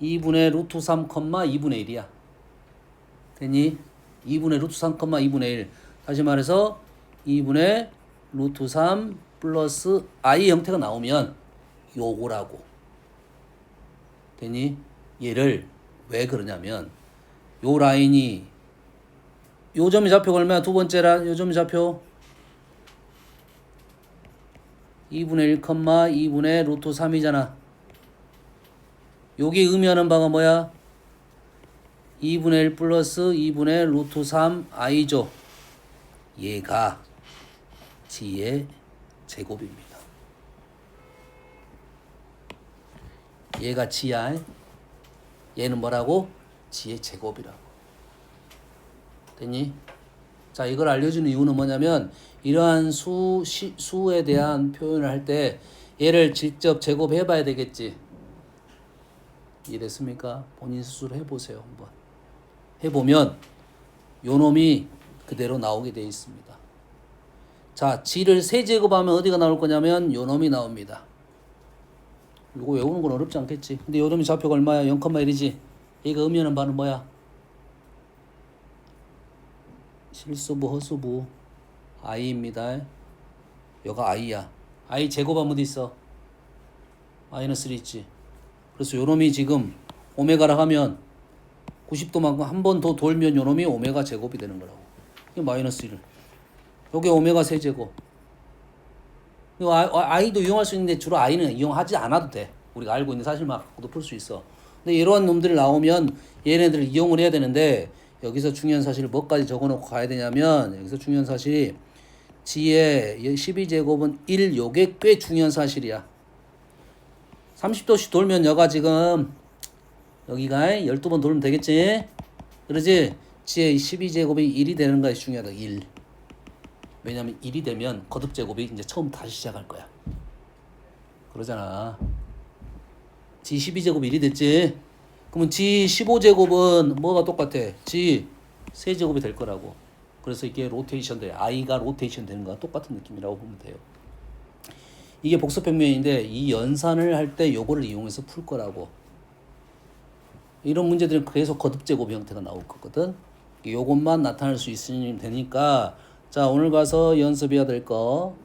2분의 루트 3, 2분의 1이야. 됐니? 2분의 루트 3, 2분의 1. 다시 말해서 2분의 루트 3 플러스 i 형태가 나오면 요거라고. 됐니? 얘를 왜 그러냐면 요 라인이 요 점이 좌표가 얼마야? 두 번째라 요 점이 좌표 2분의 1, 2분의 루트 3이잖아. 여기 의미하는 바가 뭐야? 2분의 1 플러스 2분의 루트 3 i죠. 얘가 g의 제곱입니다. 얘가 g야. 얘는 뭐라고? g의 제곱이라고. 됐니? 자, 이걸 알려주는 이유는 뭐냐면 이러한 수에 대한 표현을 할 때 얘를 직접 제곱해 봐야 되겠지. 이해됐습니까? 본인 스스로 해보세요. 한번 해보면 요 놈이 그대로 나오게 되어 있습니다. 자, g를 세제곱하면 어디가 나올 거냐면 요 놈이 나옵니다. 이거 외우는 건 어렵지 않겠지. 근데 요 놈이 좌표가 얼마야? 0,1이지. 얘가 의미하는 바는 뭐야? 실수부 허수부 i입니다. 여가 i야. i 제곱하면 어디 있어? 마이너스 1 있지. 그래서 요놈이 지금 오메가라 하면 90도만큼 한 번 더 돌면 요놈이 오메가 제곱이 되는 거라고. 이게 마이너스 1. 요게 오메가 세제곱. i도 이용할 수 있는데 주로 i는 이용하지 않아도 돼. 우리가 알고 있는 사실만 갖고도 풀 수 있어. 근데 이러한 놈들이 나오면 얘네들을 이용을 해야 되는데 여기서 중요한 사실을 뭐까지 적어놓고 가야 되냐면 여기서 중요한 사실이 g의 12제곱은 1 요게 꽤 중요한 사실이야. 30도씩 돌면 여가 지금 여기가 12번 돌면 되겠지? 그러지? g의 12제곱이 1이 되는 것이 중요하다. 1. 왜냐면 1이 되면 거듭제곱이 이제 처음 다시 시작할 거야. 그러잖아. g 12제곱이 1이 됐지? 그러면 g 15제곱은 뭐가 똑같아? g 세제곱이 될 거라고. 그래서 이게 로테이션 돼. i가 로테이션 되는 거와 똑같은 느낌이라고 보면 돼요. 이게 복수평면인데 이 연산을 할 때 요거를 이용해서 풀 거라고. 이런 문제들은 계속 거듭제곱 형태가 나올 거거든. 요것만 나타날 수 있으면 되니까 자, 오늘 가서 연습해야 될 거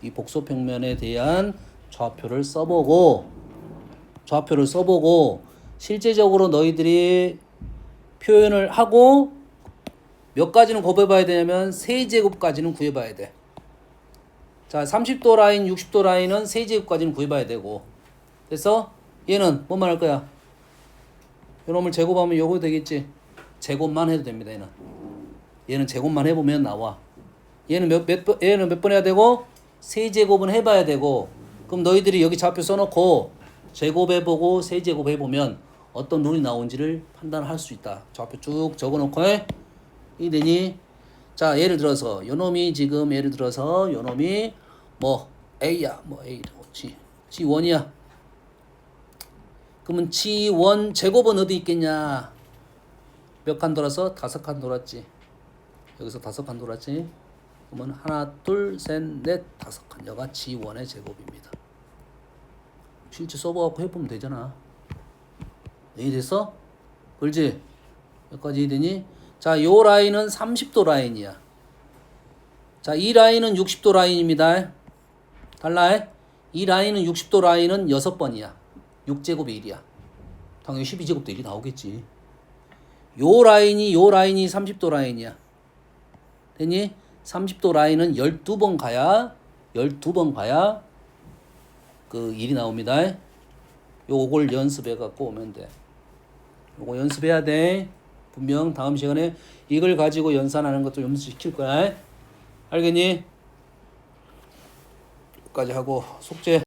이 복수평면에 대한 좌표를 써보고 실제적으로 너희들이 표현을 하고 몇 가지는 구해봐야 되냐면 세제곱까지는 구해봐야 돼. 자, 30도 라인, 60도 라인은 세제곱까지는 구해봐야 되고. 그래서 얘는 뭐만 할 거야? 요놈을 제곱하면 요거 되겠지. 제곱만 해도 됩니다. 얘는 제곱만 해보면 나와. 얘는 몇 번 해야 되고 세제곱은 해봐야 되고. 그럼 너희들이 여기 좌표 써놓고 제곱해보고 세제곱해보면 어떤 룰이 나온지를 판단할 수 있다. 좌표 쭉 적어놓고 이 되니? 자, 예를 들어서 요놈이 지금 예를 들어서 요놈이 뭐 A야. 뭐 A G1이야. 그러면 G1 제곱은 어디 있겠냐? 몇 칸 돌아서? 5칸 돌았지. 여기서 5칸 돌았지. 그러면 하나, 둘, 셋, 넷, 5칸. 여가 G1의 제곱입니다. 실제 써보고 해보면 되잖아. 이해됐어? 그렇지? 여기까지 이해되니? 자, 요 라인은 30도 라인이야. 자, 이 라인은 60도 라인입니다. 달라? 이 라인은 60도 라인은 6번이야. 6제곱이 1이야. 당연히 12제곱도 1이 나오겠지. 요 라인이 30도 라인이야. 됐니? 30도 라인은 12번 가야 그 1이 나옵니다. 요걸 연습해 갖고 오면 돼. 요거 연습해야 돼. 분명 다음 시간에 이걸 가지고 연산하는 것도 연습시킬 거야. 알겠니? 여기까지 하고 숙제